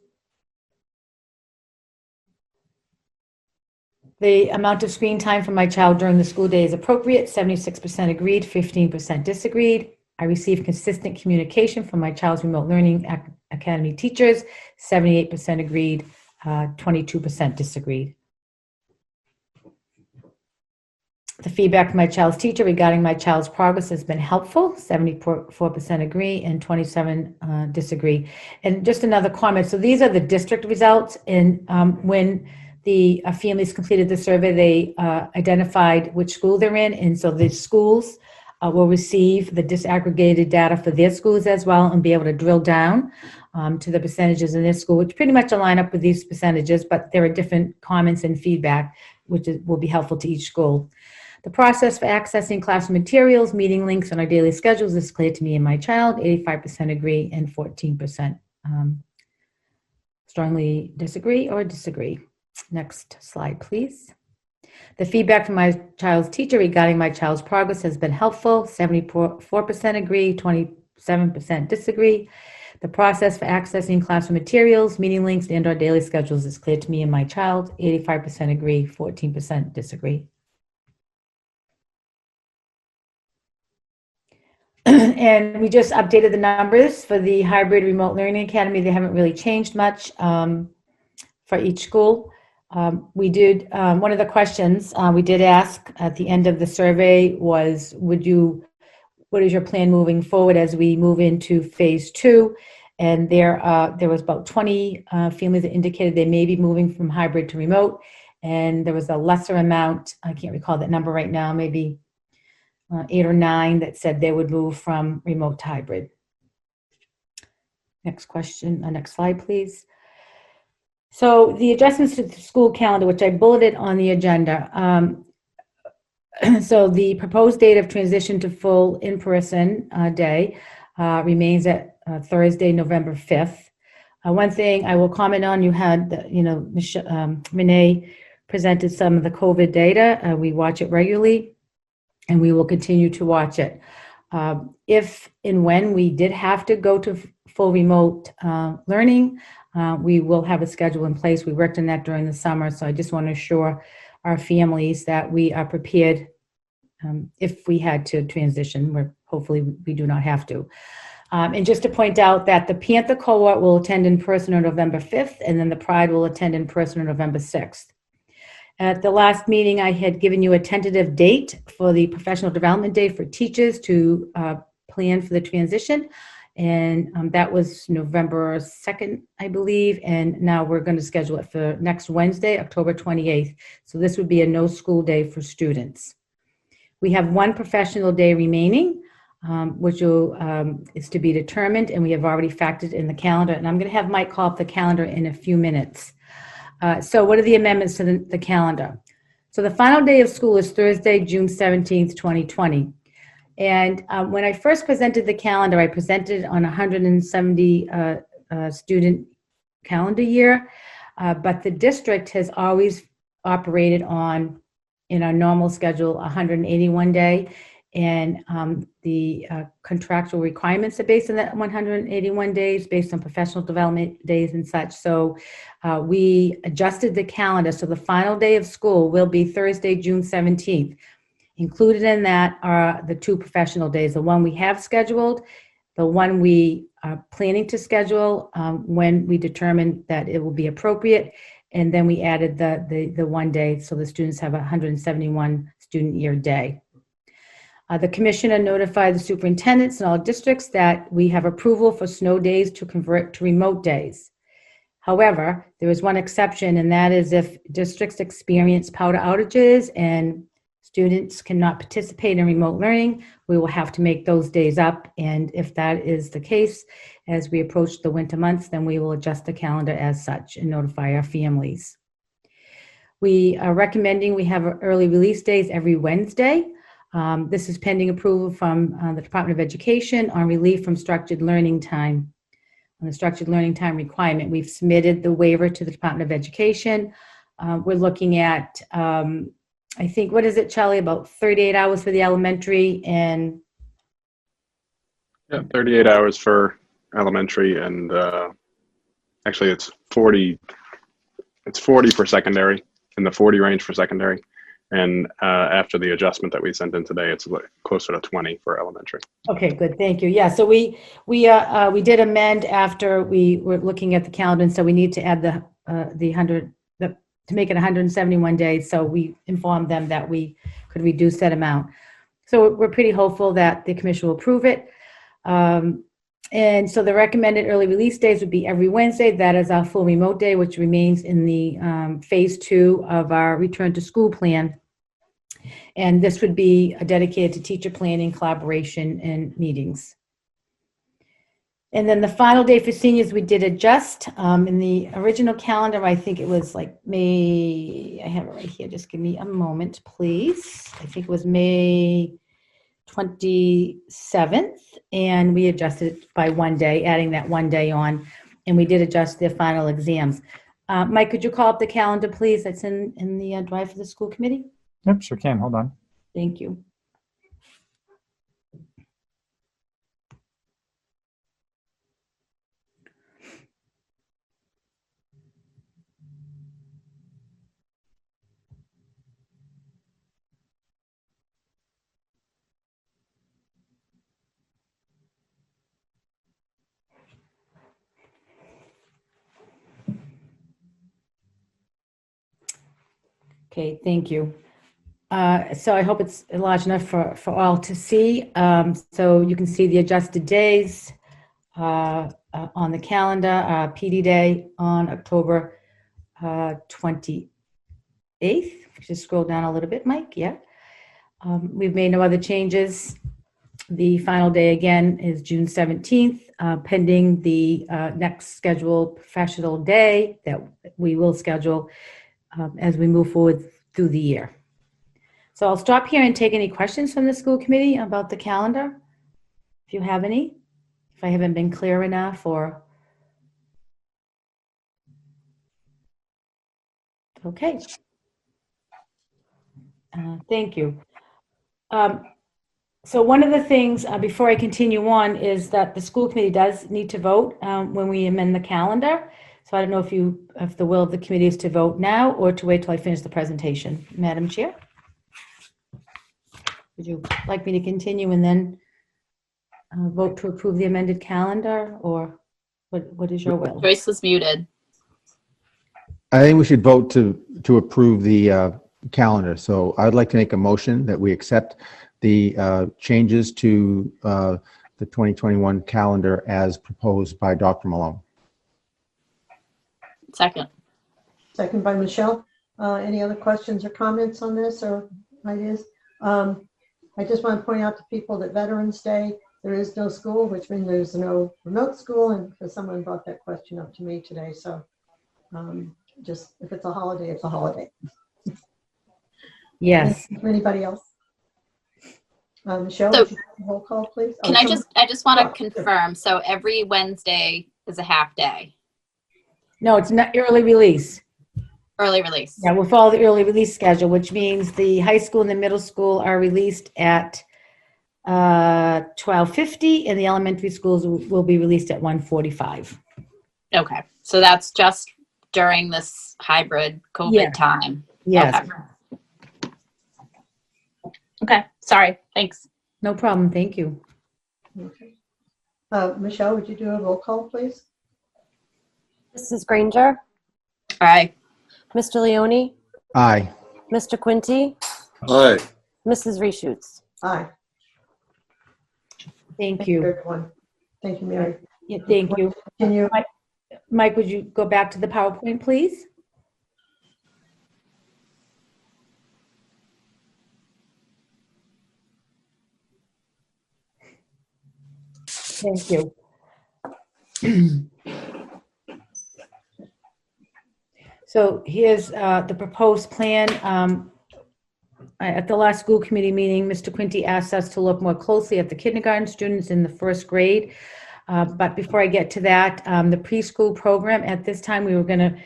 The amount of screen time for my child during the school day is appropriate. 76% agreed, 15% disagreed. I receive consistent communication from my child's Remote Learning Academy teachers. 78% agreed, 22% disagreed. The feedback from my child's teacher regarding my child's progress has been helpful. 74% agree and 27% disagree. And just another comment. So these are the district results. And when the families completed the survey, they identified which school they're in. And so the schools will receive the disaggregated data for their schools as well and be able to drill down to the percentages in their school, which pretty much align up with these percentages, but there are different comments and feedback, which will be helpful to each school. The process for accessing classroom materials, meeting links, and our daily schedules is clear to me and my child. 85% agree and 14% strongly disagree or disagree. Next slide, please. The feedback from my child's teacher regarding my child's progress has been helpful. 74% agree, 27% disagree. The process for accessing classroom materials, meeting links, and our daily schedules is clear to me and my child. 85% agree, 14% disagree. And we just updated the numbers for the hybrid Remote Learning Academy. They haven't really changed much for each school. We did, one of the questions we did ask at the end of the survey was, what is your plan moving forward as we move into phase 2? And there was about 20 families that indicated they may be moving from hybrid to remote. And there was a lesser amount, I can't recall that number right now, maybe 8 or 9 that said they would move from remote to hybrid. Next question, next slide, please. So the adjustments to the school calendar, which I bulleted on the agenda. So the proposed date of transition to full in-person day remains at Thursday, November 5th. One thing I will comment on, you had, Renee presented some of the COVID data. We watch it regularly, and we will continue to watch it. If and when we did have to go to full remote learning, we will have a schedule in place. We worked on that during the summer, so I just want to assure our families that we are prepared if we had to transition, where hopefully we do not have to. And just to point out that the Panther cohort will attend in person on November 5th, and then the Pride will attend in person on November 6th. At the last meeting, I had given you a tentative date for the Professional Development Day for teachers to plan for the transition. And that was November 2nd, I believe. And now we're going to schedule it for next Wednesday, October 28th. So this would be a no school day for students. We have one professional day remaining, which is to be determined, and we have already factored in the calendar. And I'm going to have Mike call up the calendar in a few minutes. So what are the amendments to the calendar? So the final day of school is Thursday, June 17th, 2020. And when I first presented the calendar, I presented on 170 student calendar year, but the district has always operated on, in our normal schedule, 181 day, and the contractual requirements are based on that 181 days, based on professional development days and such. So we adjusted the calendar, so the final day of school will be Thursday, June 17th. Included in that are the 2 professional days, the one we have scheduled, the one we are planning to schedule when we determine that it will be appropriate, and then we added the one day, so the students have a 171 student year day. The commissioner notified the superintendents in all districts that we have approval for snow days to convert to remote days. However, there is one exception, and that is if districts experience power outages and students cannot participate in remote learning, we will have to make those days up. And if that is the case, as we approach the winter months, then we will adjust the calendar as such and notify our families. We are recommending we have early release days every Wednesday. This is pending approval from the Department of Education on relief from structured learning time. On the structured learning time requirement, we've submitted the waiver to the Department of Education. We're looking at I think, what is it, Charlie, about 38 hours for the elementary and... Yeah, 38 hours for elementary, and actually it's 40 for secondary, in the 40 range for secondary. And after the adjustment that we sent in today, it's closer to 20 for elementary. Okay, good, thank you. Yeah, so we did amend after we were looking at the calendar, and so we need to add the 100, to make it 171 days, so we informed them that we could reduce that amount. So we're pretty hopeful that the commission will approve it. And so the recommended early release days would be every Wednesday. That is our full remote day, which remains in the phase 2 of our return to school plan. And this would be dedicated to teacher planning, collaboration, and meetings. And then the final day for seniors, we did adjust. In the original calendar, I think it was like May, I have it right here, just give me a moment, please. I think it was May 27th, and we adjusted it by one day, adding that one day on, and we did adjust their final exams. Mike, could you call up the calendar, please? That's in the drive for the school committee. Yep, sure can. Hold on. Thank you. Okay, thank you. So I hope it's large enough for all to see. So you can see the adjusted days on the calendar. PD Day on October 28th. Just scroll down a little bit, Mike. Yeah. We've made no other changes. The final day again is June 17th, pending the next scheduled professional day that we will schedule as we move forward through the year. So I'll stop here and take any questions from the school committee about the calendar, if you have any, if I haven't been clear enough or. Okay. Thank you. So one of the things before I continue on is that the school committee does need to vote when we amend the calendar. So I don't know if the will of the committee is to vote now or to wait till I finish the presentation. Madam Chair? Would you like me to continue and then vote to approve the amended calendar, or what is your will? Joyce was muted. I think we should vote to approve the calendar. So I'd like to make a motion that we accept the changes to the 2021 calendar as proposed by Dr. Malone. Second. Second by Michelle. Any other questions or comments on this or ideas? I just want to point out to people that Veterans Day, there is no school, which means there's no remote school, and because someone brought that question up to me today, so just if it's a holiday, it's a holiday. Yes. Anybody else? Michelle, So- would you do a roll call, please? Can Oh, I just want to confirm, so every Wednesday is a half day, No, it's not early release. early release? Yeah, we'll follow the early release schedule, which means the high school and the middle school are released at 12:50, and the elementary schools will be released at 1:45. Okay, so that's just during this hybrid COVID Yeah. time? Yes, Okay, sorry, thanks. no problem. Thank you. Okay. Michelle, would you do a roll call, please? Mrs. Granger, Aye. Mr. Leone, Aye. Mr. Quinty, Aye. Mrs. Reshoots. Aye. Thank you. Everyone. Thank you, Mary. Yeah, thank you. Continue. Mike, would you go back to the PowerPoint, please? Thank you. So here's the proposed plan. At the last school committee meeting, Mr. Quinty asked us to look more closely at the kindergarten students in the first grade. But before I get to that, the preschool program, at this time, we were going to,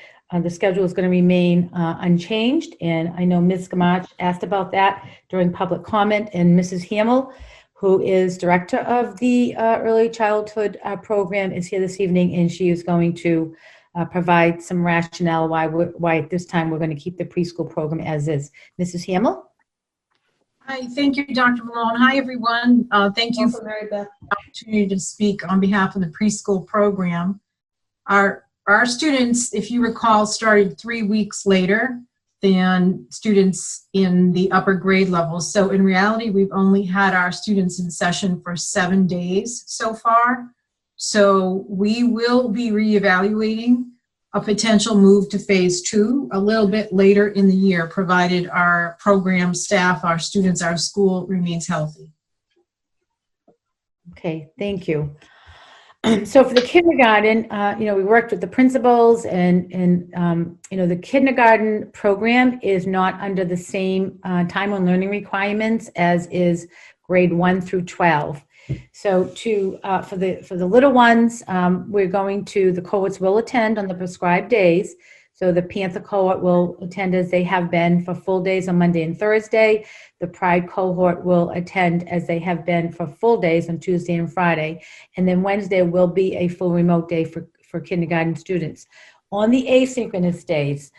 the schedule is going to remain unchanged. And I know Ms. Gamach asked about that during public comment, and Mrs. Hamill, who is director of the early childhood program, is here this evening, and she is going to provide some rationale why at this time we're going to keep the preschool program as is. Mrs. Hamill? Hi, thank you, Dr. Malone. Hi, everyone. Thank you Welcome, for Mary Beth. the opportunity to speak on behalf of the preschool program. Our students, if you recall, started 3 weeks later than students in the upper grade levels. So in reality, we've only had our students in session for 7 days so far. So we will be reevaluating a potential move to phase 2 a little bit later in the year, provided our program staff, our students, our school remains healthy. Okay, thank you. So for the kindergarten, we worked with the principals and the kindergarten program is not under the same time on learning requirements as is grade 1 through 12. So for the little ones, the cohorts will attend on the prescribed days. So the Panther cohort will attend as they have been for full days on Monday and Thursday. The Pride cohort will attend as they have been for full days on Tuesday and Friday. And then Wednesday will be a full remote day for kindergarten students. On the asynchronous days,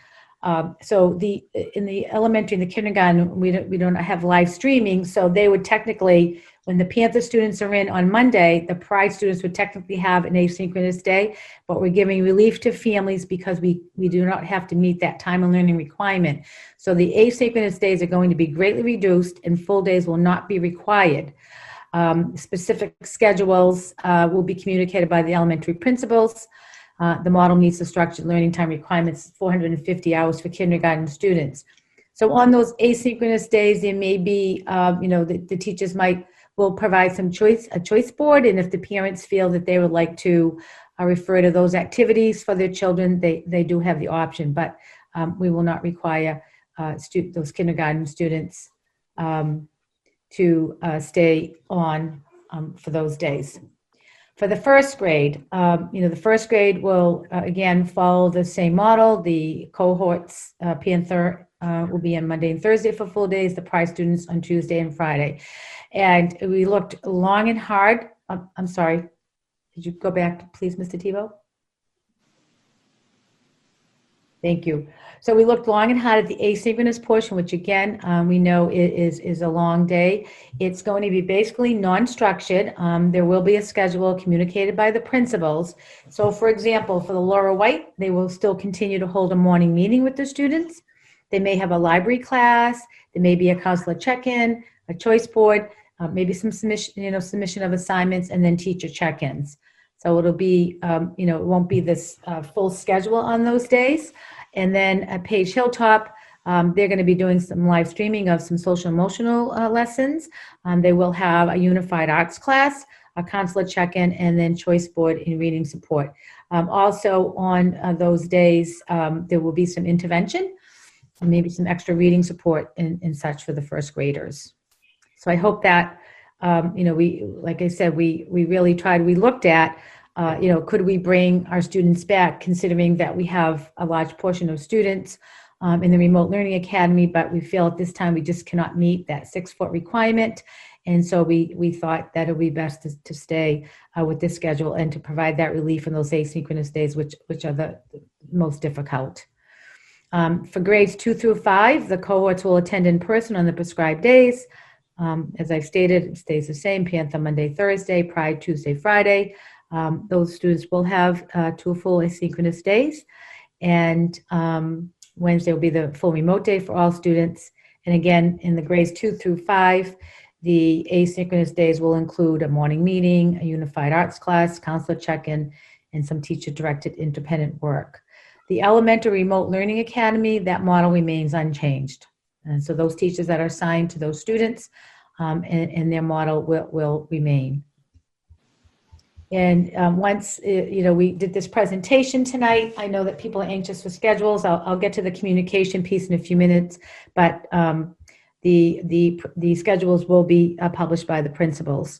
in the elementary and the kindergarten, we don't have live streaming, so they would technically, when the Panther students are in on Monday, the Pride students would technically have an asynchronous day, but we're giving relief to families because we do not have to meet that time and learning requirement. So the asynchronous days are going to be greatly reduced and full days will not be required. Specific schedules will be communicated by the elementary principals. The model meets the structured learning time requirements, 450 hours for kindergarten students. So on those asynchronous days, there may be, the teachers will provide a choice board, and if the parents feel that they would like to refer to those activities for their children, they do have the option, but we will not require those kindergarten students to stay on for those days. For the first grade, the first grade will, again, follow the same model. The cohorts, Panther will be on Monday and Thursday for full days, the Pride students on Tuesday and Friday. And we looked long and hard. I'm sorry. Could you go back, please, Mr. Tebow? Thank you. So we looked long and hard at the asynchronous portion, which again, we know is a long day. It's going to be basically non-structured. There will be a schedule communicated by the principals. So for example, for the Laura White, they will still continue to hold a morning meeting with the students. They may have a library class. There may be a counselor check-in, a choice board, maybe some submission of assignments, and then teacher check-ins. So it'll be, it won't be this full schedule on those days. And then at Page Hilltop, They're going to be doing some live streaming of some social emotional lessons. They will have a unified arts class, a counselor check-in, and then choice board and reading support. Also on those days, there will be some intervention and maybe some extra reading support and such for the first graders. So I hope that, like I said, we really tried, we looked at, could we bring our students back, considering that we have a large portion of students in the Remote Learning Academy, but we feel at this time we just cannot meet that 6-foot requirement. And so we thought that it would be best to stay with this schedule and to provide that relief in those asynchronous days, which are the most difficult. For grades 2 through 5, the cohorts will attend in person on the prescribed days. As I've stated, it stays the same: Panther Monday, Thursday, Pride Tuesday, Friday. Those students will have 2 full asynchronous days. And Wednesday will be the full remote day for all students. And again, in the grades 2 through 5, the asynchronous days will include a morning meeting, a unified arts class, counselor check-in, and some teacher-directed independent work. The Elementary Remote Learning Academy, that model remains unchanged. And so those teachers that are assigned to those students and their model will remain. And once, we did this presentation tonight, I know that people are anxious for schedules. I'll get to the communication piece in a few minutes, but the schedules will be published by the principals.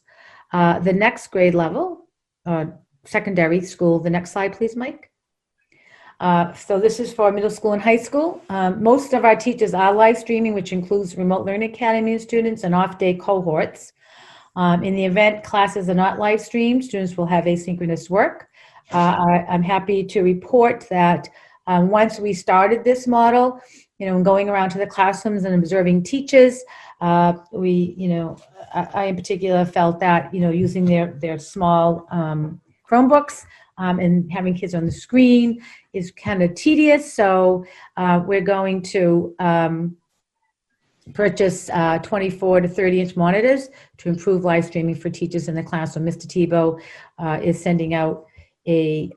The next grade level, secondary school, the next slide, please, Mike. So this is for middle school and high school. Most of our teachers are live streaming, which includes Remote Learning Academy students and off-day cohorts. In the event classes are not live streamed, students will have asynchronous work. I'm happy to report that once we started this model, going around to the classrooms and observing teachers, I in particular felt that, using their small Chromebooks and having kids on the screen is kind of tedious. So we're going to purchase 24 to 30-inch monitors to improve live streaming for teachers in the classroom. Mr. Tebow is sending out a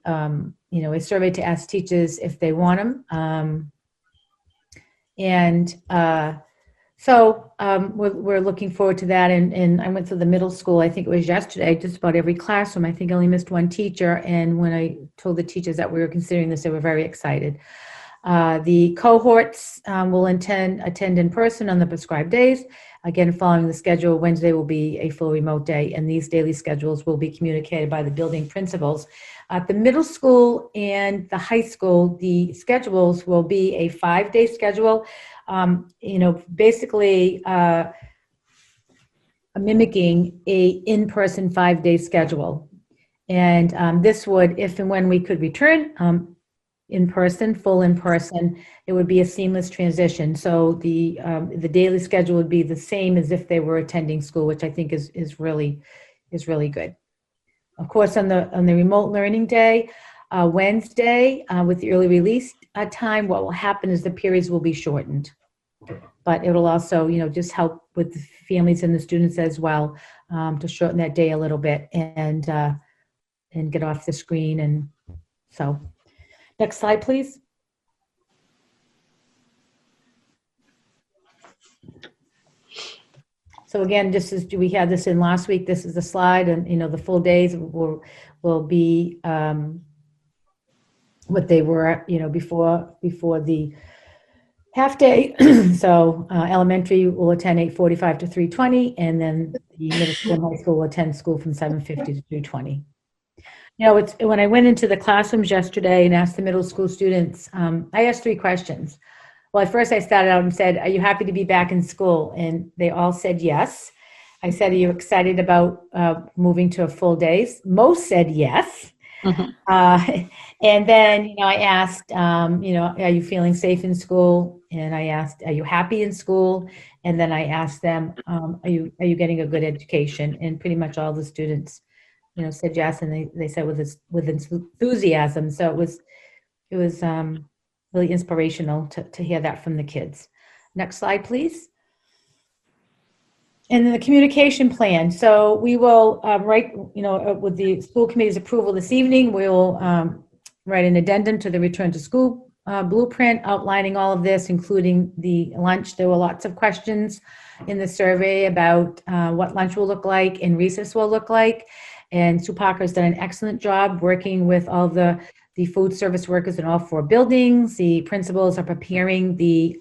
survey to ask teachers if they want them. So we're looking forward to that. And I went through the middle school, I think it was yesterday, just about every classroom. I think I only missed one teacher. And when I told the teachers that we were considering this, they were very excited. The cohorts will attend in person on the prescribed days. Again, following the schedule, Wednesday will be a full remote day, and these daily schedules will be communicated by the building principals. At the middle school and the high school, the schedules will be a 5-day schedule, basically mimicking a in-person 5-day schedule. And this would, if and when we could return in person, full in person, it would be a seamless transition. So the daily schedule would be the same as if they were attending school, which I think is really good. Of course, on the remote learning day, Wednesday, with the early release time, what will happen is the periods will be shortened, but it'll also, just help with the families and the students as well to shorten that day a little bit and get off the screen. And so. Next slide, please. So again, we had this in last week. This is the slide, and the full days will be what they were, before the half day. So elementary will attend 8:45 to 3:20, and then the middle school and high school will attend school from 7:50 to 2:20. When I went into the classrooms yesterday and asked the middle school students, I asked 3 questions. Well, at first I started out and said, "Are you happy to be back in school?" And they all said yes. I said, "Are you excited about moving to a full days?" Most said yes. Mm-hmm. And then, I asked, are you feeling safe in school? And I asked, are you happy in school? And then I asked them, are you getting a good education? And pretty much all the students said yes, and they said with enthusiasm. So it was really inspirational to hear that from the kids. Next slide, please. And then the communication plan. So we will write, with the school committee's approval this evening, we'll write an addendum to the return to school blueprint outlining all of this, including the lunch. There were lots of questions in the survey about what lunch will look like and recess will look like. And Sue Parker has done an excellent job working with all the food service workers in all 4 buildings. The principals are preparing the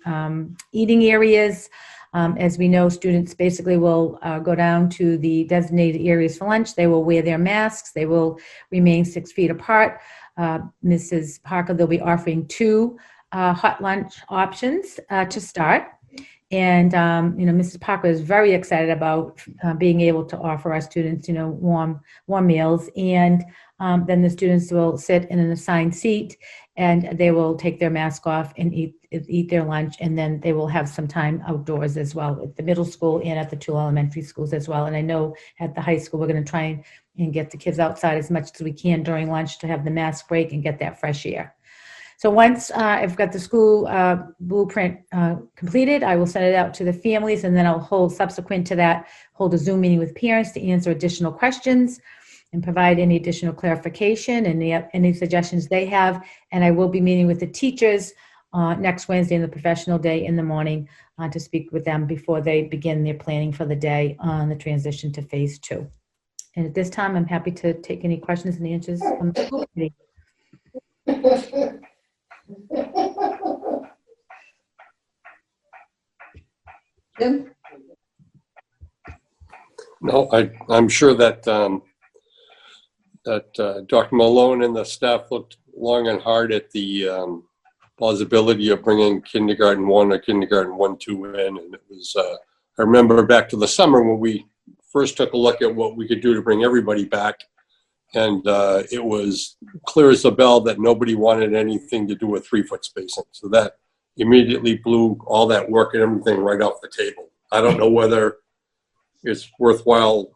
eating areas. As we know, students basically will go down to the designated areas for lunch. They will wear their masks. They will remain 6 feet apart. Mrs. Parker, they'll be offering 2 hot lunch options to start. And, Mrs. Parker is very excited about being able to offer our students, warm meals. And then the students will sit in an assigned seat and they will take their mask off and eat their lunch. And then they will have some time outdoors as well at the middle school and at the 2 elementary schools as well. And I know at the high school, we're going to try and get the kids outside as much as we can during lunch to have the mask break and get that fresh air. So once I've got the school blueprint completed, I will send it out to the families, and then I'll subsequent to that, hold a Zoom meeting with parents to answer additional questions and provide any additional clarification and any suggestions they have. And I will be meeting with the teachers next Wednesday in the professional day in the morning to speak with them before they begin their planning for the day on the transition to phase 2. And at this time, I'm happy to take any questions and answers from the school committee. Jim? No, I'm sure that Dr. Malone and the staff looked long and hard at the plausibility of bringing kindergarten 1 or kindergarten 1-2 in. And it was, I remember back to the summer when we first took a look at what we could do to bring everybody back. And it was clear as a bell that nobody wanted anything to do with 3-foot spacing. So that immediately blew all that work and everything right off the table. I don't know whether it's worthwhile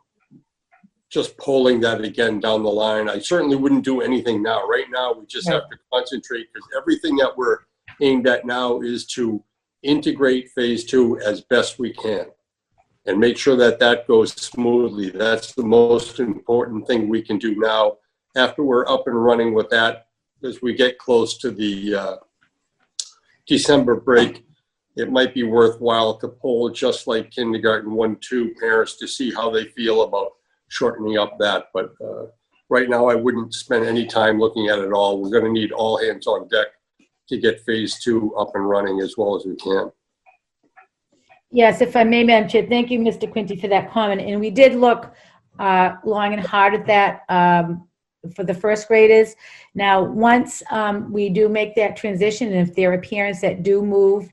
just polling that again down the line. I certainly wouldn't do anything now. Right now, we just have to concentrate, because everything that we're aimed at now is to integrate phase 2 as best we can and make sure that that goes smoothly. That's the most important thing we can do now. After we're up and running with that, as we get close to the December break, it might be worthwhile to poll just like kindergarten 1-2 parents to see how they feel about shortening up that. But right now, I wouldn't spend any time looking at it all. We're going to need all hands on deck to get phase 2 up and running as well as we can. Yes, if I may, Madam Chair, thank you, Mr. Quinty, for that comment. And we did look long and hard at that for the first graders. Now, once we do make that transition, and if there are parents that do move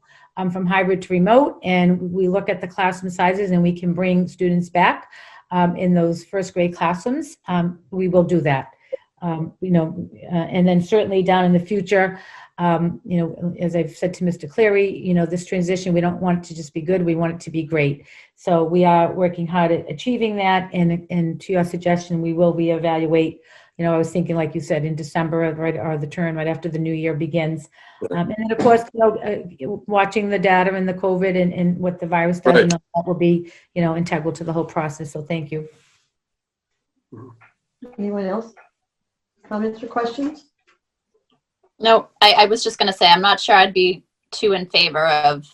from hybrid to remote, and we look at the classroom sizes and we can bring students back in those first grade classrooms, we will do that. And then certainly down in the future, as I've said to Mr. Cleary, this transition, we don't want it to just be good, we want it to be great. So we are working hard at achieving that, and to your suggestion, we will reevaluate. I was thinking, like you said, in December, or the term right after the new year begins. And then, of course, watching the data and the COVID and what the virus does, and that will be, integral to the whole process. So thank you. Anyone else? Comments or questions? No, I was just going to say, I'm not sure I'd be too in favor of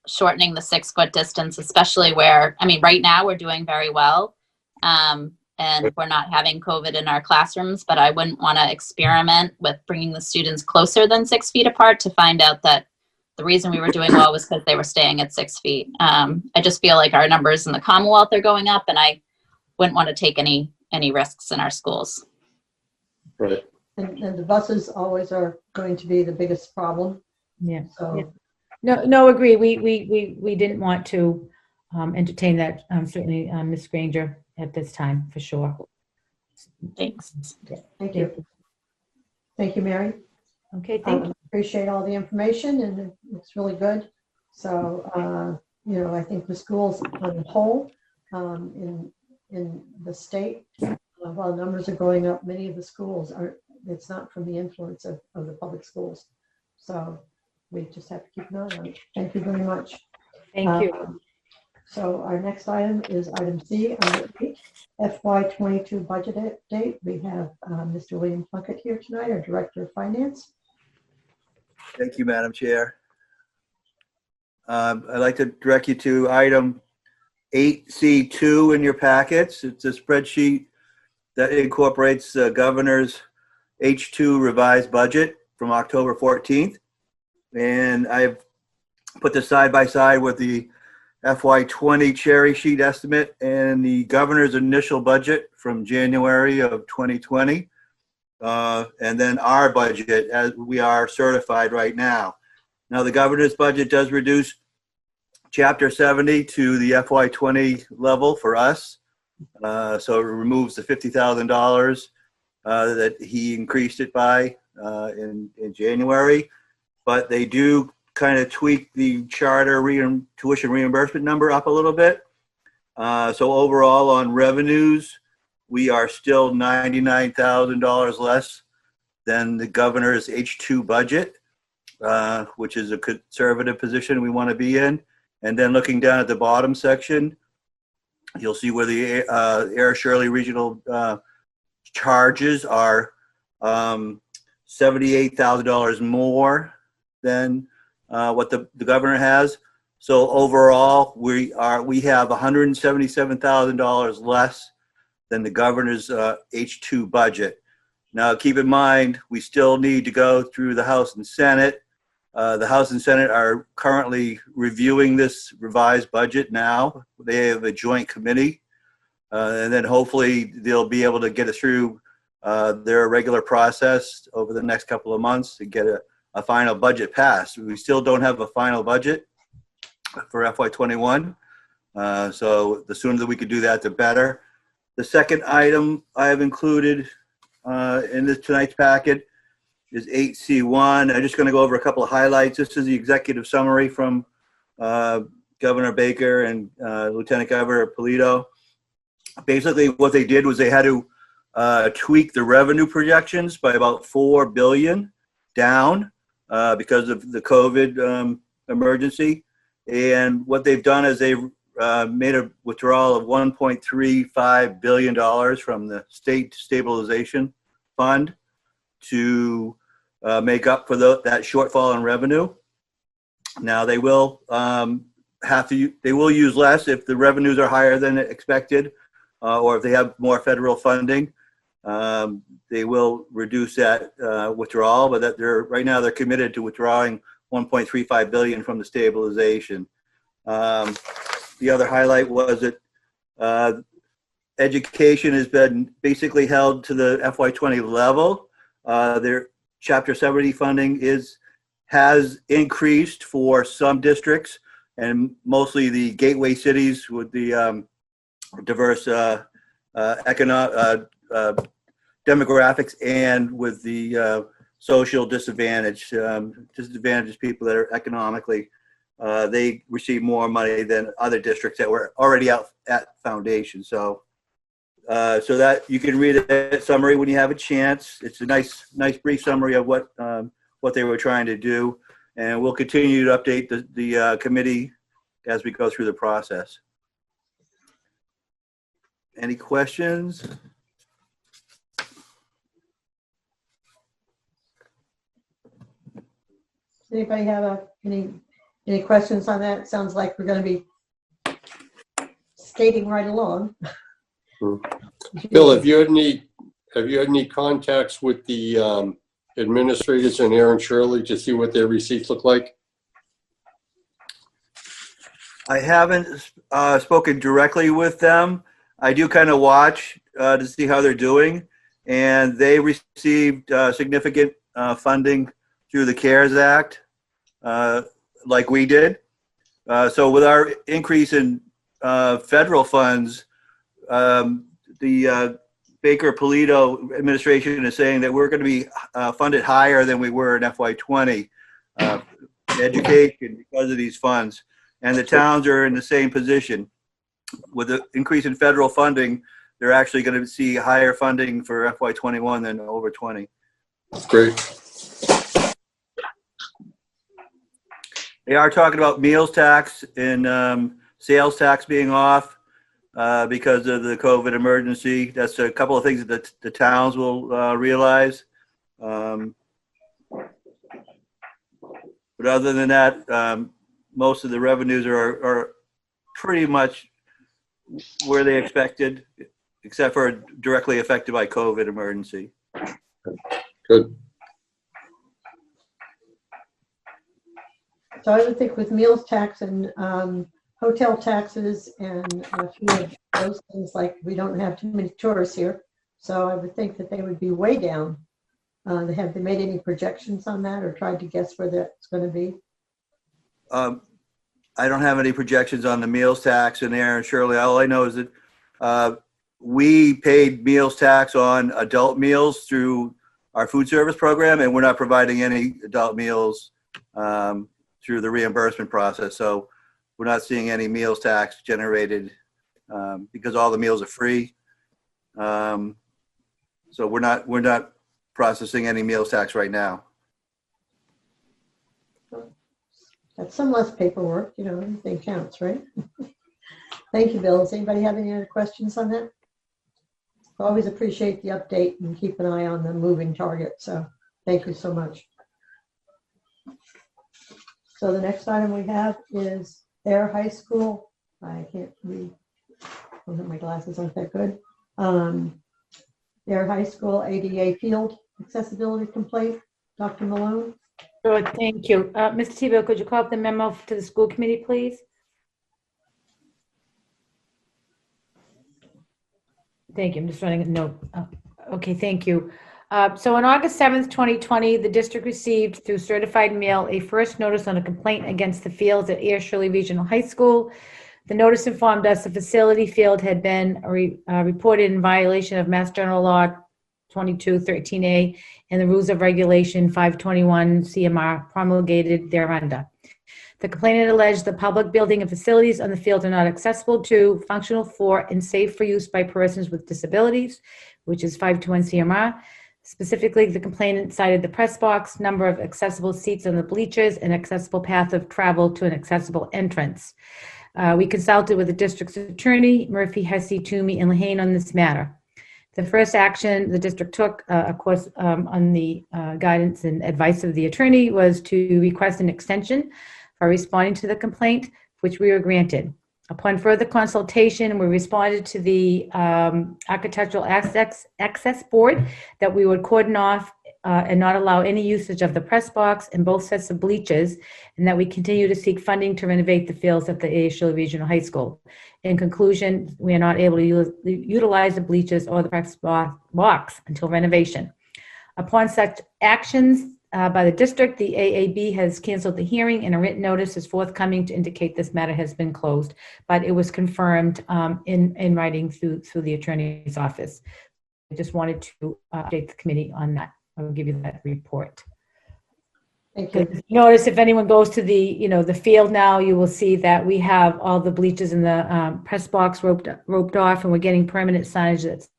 shortening the 6-foot distance, especially where, right now we're doing very well. And we're not having COVID in our classrooms, but I wouldn't want to experiment with bringing the students closer than 6 feet apart to find out that the reason we were doing well was because they were staying at 6 feet. I just feel like our numbers in the Commonwealth are going up, and I wouldn't want to take any risks in our schools. Right. And the buses always are going to be the biggest problem. Yeah. So. Yeah. No, agree. We didn't want to entertain that, certainly, Ms. Granger, at this time, for sure. Thanks. Thank you. Thank you, Mary. Okay, thank you. Appreciate all the information, and it's really good. So, I think the schools on the whole, in the state, while numbers are going up, many of the schools it's not from the influence of the public schools. So we just have to keep an eye on it. Thank you very much. Thank you. So our next item is item C, under 8, FY22 budget update. We have Mr. William Plunkett here tonight, our Director of Finance. Thank you, Madam Chair. I'd like to direct you to item 8C2 in your packets. It's a spreadsheet that incorporates the governor's H2 revised budget from October 14th. And I've put this side by side with the FY20 cherry sheet estimate and the governor's initial budget from January of 2020. And then our budget as we are certified right now. Now the governor's budget does reduce Chapter 70 to the FY20 level for us. So it removes the $50,000 that he increased it by in January. But they do kind of tweak the charter tuition reimbursement number up a little bit. So overall on revenues, we are still $99,000 less than the governor's H2 budget, which is a conservative position we want to be in. And then looking down at the bottom section, you'll see where the Air Shirley regional charges are $78,000 more than what the governor has. So overall, we have $177,000 less than the governor's H2 budget. Now, keep in mind, we still need to go through the House and Senate. The House and Senate are currently reviewing this revised budget now. They have a joint committee, and then hopefully they'll be able to get it through their regular process over the next couple of months to get a final budget passed. We still don't have a final budget for FY21, so the sooner that we could do that, the better. The second item I have included in tonight's packet is 8C1. I'm just going to go over a couple of highlights. This is the executive summary from Governor Baker and Lieutenant Governor Polito. Basically, what they did was they had to tweak the revenue projections by about $4 billion down because of the COVID emergency. And what they've done is they've made a withdrawal of $1.35 billion from the state stabilization fund to make up for that shortfall in revenue. Now they will they will use less if the revenues are higher than expected, or if they have more federal funding. They will reduce that withdrawal, but right now they're committed to withdrawing $1.35 billion from the stabilization. The other highlight was that education has been basically held to the FY20 level. Their Chapter 70 funding has increased for some districts, and mostly the gateway cities with the diverse demographics and with the social disadvantaged people that are economically, they receive more money than other districts that were already out at foundation. So that you can read a summary when you have a chance. It's a nice brief summary of what they were trying to do, and we'll continue to update the committee as we go through the process. Any questions? Does anybody have any questions on that? Sounds like we're going to be skating right along. Bill, have you had any contacts with the administrators in Aaron Shirley to see what their receipts look like? I haven't spoken directly with them. I do kind of watch to see how they're doing, and they received significant funding through the CARES Act, like we did. So with our increase in federal funds, the Baker-Polito administration is saying that we're going to be funded higher than we were in FY20 education because of these funds. And the towns are in the same position. With the increase in federal funding, they're actually going to see higher funding for FY21 than over 20. Great. They are talking about meals tax and sales tax being off because of the COVID emergency. That's a couple of things that the towns will realize. But other than that, most of the revenues are pretty much where they expected, except for directly affected by COVID emergency. Good. So I would think with meals tax and hotel taxes and a few of those things, like we don't have too many tourists here, so I would think that they would be way down. Have they made any projections on that or tried to guess where that's going to be? I don't have any projections on the meals tax in there, and Shirley, all I know is that we paid meals tax on adult meals through our food service program, and we're not providing any adult meals through the reimbursement process. So we're not seeing any meals tax generated because all the meals are free. So we're not processing any meals tax right now. That's some less paperwork, everything counts, right? Thank you, Bill. Does anybody have any other questions on that? Always appreciate the update and keep an eye on the moving target. So thank you so much. So the next item we have is Air High School. I can't read. I don't have my glasses aren't that good. Air High School ADA field accessibility complaint. Dr. Malone. Sure, thank you. Mr. Tebow, could you call up the memo to the school committee, please? Thank you. I'm just running a note. Okay, thank you. So on August 7th, 2020, the district received through certified mail a first notice on a complaint against the fields at Air Shirley Regional High School. The notice informed us the facility field had been reported in violation of Mass General Law 2213A and the Rules of Regulation 521 CMR promulgated thereunder. The complainant alleged the public building and facilities on the field are not accessible to, functional for, and safe for use by persons with disabilities, which is 521 CMR. Specifically, the complainant cited the press box, number of accessible seats on the bleachers, and accessible path of travel to an accessible entrance. We consulted with the district's attorney, Murphy, Hesse, Toomey, and Lehane on this matter. The first action the district took, of course, on the guidance and advice of the attorney, was to request an extension for responding to the complaint, which we were granted. Upon further consultation, we responded to the Architectural Access Board that we would cordon off and not allow any usage of the press box and both sets of bleachers, and that we continue to seek funding to renovate the fields at the A. Shirley Regional High School. In conclusion, we are not able to utilize the bleachers or the press box until renovation. Upon such actions by the district, the AAB has canceled the hearing, and a written notice is forthcoming to indicate this matter has been closed, but it was confirmed in writing through the attorney's office. I just wanted to update the committee on that. I will give you that report. Thank you. Notice if anyone goes to the field now, you will see that we have all the bleachers in the press box roped off, and we're getting permanent signage that's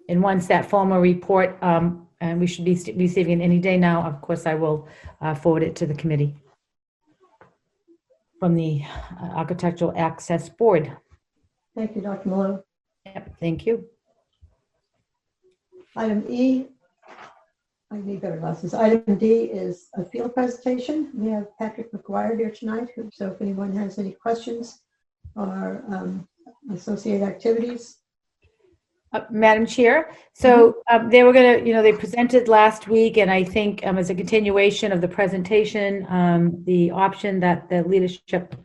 and once that formal report, and we should be receiving it any day now, of course, I will forward it to the committee from the Architectural Access Board. Thank you, Dr. Malone. Yep, thank you. Item E, I need better glasses. Item D is a field presentation. We have Patrick McGuire here tonight, so if anyone has any questions or associated activities. Madam Chair, so they were going to, they presented last week, and I think as a continuation of the presentation, the option that the leadership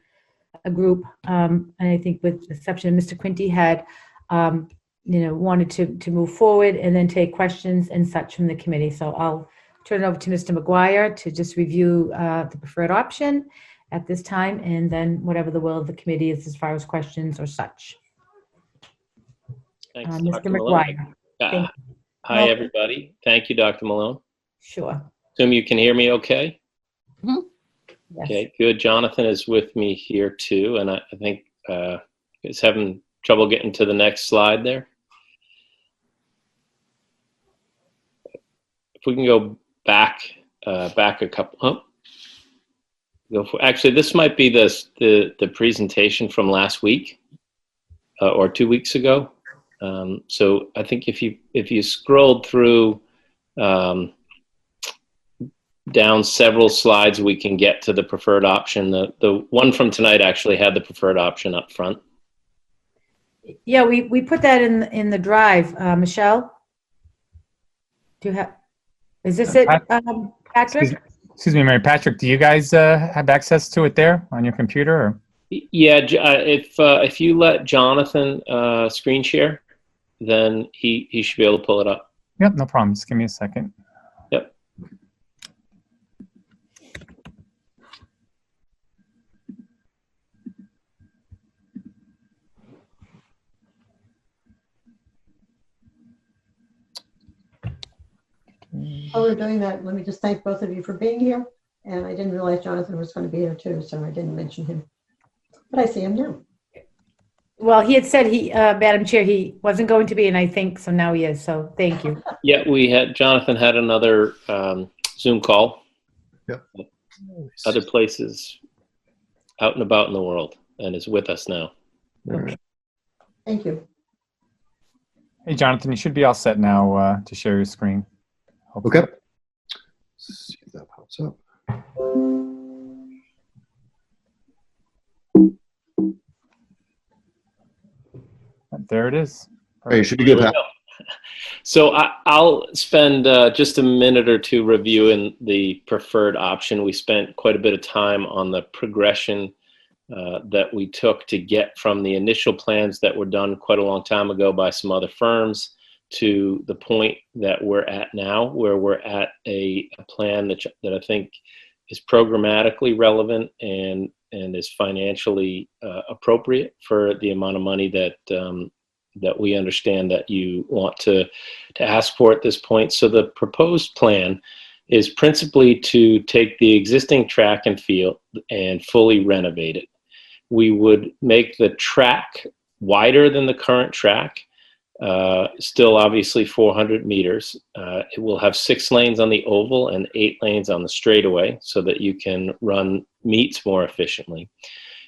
group, and I think with the exception of Mr. Quinty, had, wanted to move forward and then take questions and such from the committee. So I'll turn it over to Mr. McGuire to just review the preferred option at this time, and then whatever the will of the committee is as far as questions or such. Thanks, Mr. Dr. Malone. McGuire. Hi, everybody. Thank you, Dr. Malone. Sure. Assume you can hear me okay? Yes. Okay, good. Jonathan is with me here too, and I think he's having trouble getting to the next slide there. If we can go back a couple. Actually, this might be the presentation from last week or 2 weeks ago. So I think if you scrolled through down several slides, we can get to the preferred option. The one from tonight actually had the preferred option up front. Yeah, we put that in the drive. Michelle, do you have? Is this it, Patrick? Excuse me, Mary Patrick. Do you guys have access to it there on your computer? Or? Yeah, if you let Jonathan screen share, then he should be able to pull it up. Yep, no problem. Just give me a second. Yep. While we're doing that, let me just thank both of you for being here. And I didn't realize Jonathan was going to be here too, so I didn't mention him. But I see him now. Well, he had said Madam Chair, he wasn't going to be, and I think so now he is. So thank you. Yeah, Jonathan had another Zoom call. Yep. Other places out and about in the world, and is with us now. Okay. Thank you. Hey, Jonathan, you should be all set now to share your screen. Hopefully. Okay. Let's see if that pops up. There it is. Hey, you should be good, Pat. So I'll spend just a minute or two reviewing the preferred option. We spent quite a bit of time on the progression that we took to get from the initial plans that were done quite a long time ago by some other firms to the point that we're at now, where we're at a plan that I think is programmatically relevant and is financially appropriate for the amount of money that that we understand that you want to ask for at this point. So the proposed plan is principally to take the existing track and field and fully renovate it. We would make the track wider than the current track, still obviously 400 meters. It will have 6 lanes on the oval and 8 lanes on the straightaway so that you can run meets more efficiently.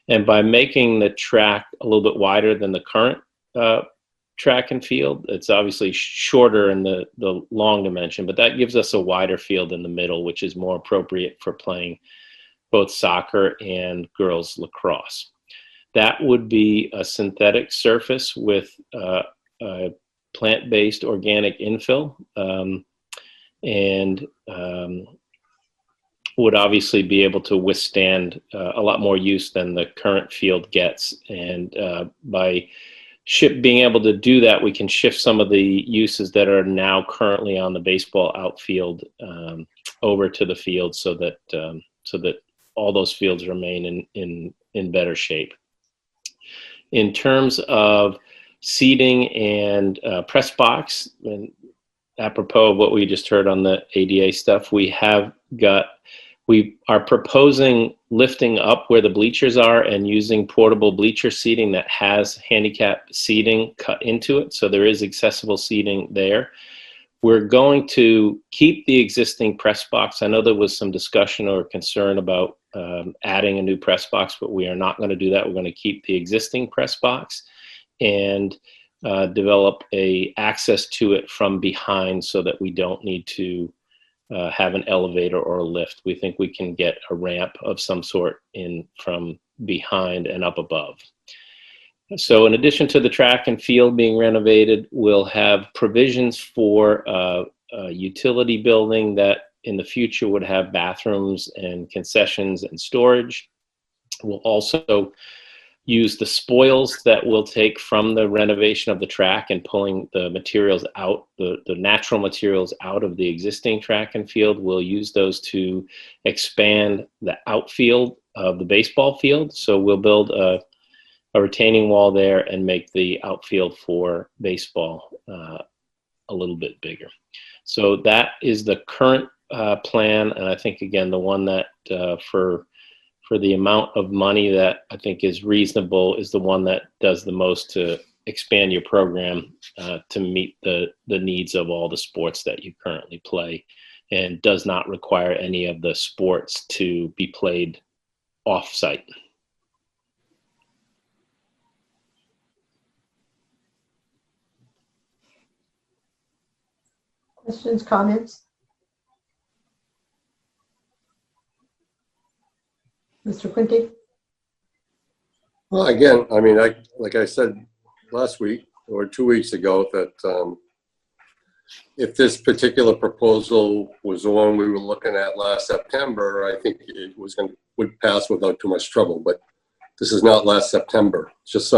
And by making the track a little bit wider than the current track and field, it's obviously shorter in the long dimension, but that gives us a wider field in the middle, which is more appropriate for playing both soccer and girls lacrosse. That would be a synthetic surface with plant-based organic infill, and would obviously be able to withstand a lot more use than the current field gets. And by being able to do that, we can shift some of the uses that are now currently on the baseball outfield over to the field, so that all those fields remain in better shape. In terms of seating and press box, and apropos of what we just heard on the ADA stuff, we are proposing lifting up where the bleachers are and using portable bleacher seating that has handicap seating cut into it. So there is accessible seating there. We're going to keep the existing press box. I know there was some discussion or concern about adding a new press box, but we are not going to do that. We're going to keep the existing press box and develop a access to it from behind so that we don't need to have an elevator or a lift. We think we can get a ramp of some sort in from behind and up above. So in addition to the track and field being renovated, we'll have provisions for a utility building that in the future would have bathrooms and concessions and storage. We'll also use the spoils that we'll take from the renovation of the track and pulling the materials out, the natural materials out of the existing track and field. We'll use those to expand the outfield of the baseball field. So we'll build a retaining wall there and make the outfield for baseball a little bit bigger. So that is the current plan, and I think again the one that for the amount of money that I think is reasonable is the one that does the most to expand your program to meet the needs of all the sports that you currently play, and does not require any of the sports to be played off-site. Questions, comments? Mr. Quinty? Well, again, I mean, like I said last week or 2 weeks ago, that if this particular proposal was the one we were looking at last September, I think it would pass without too much trouble. But this is not last September. It's just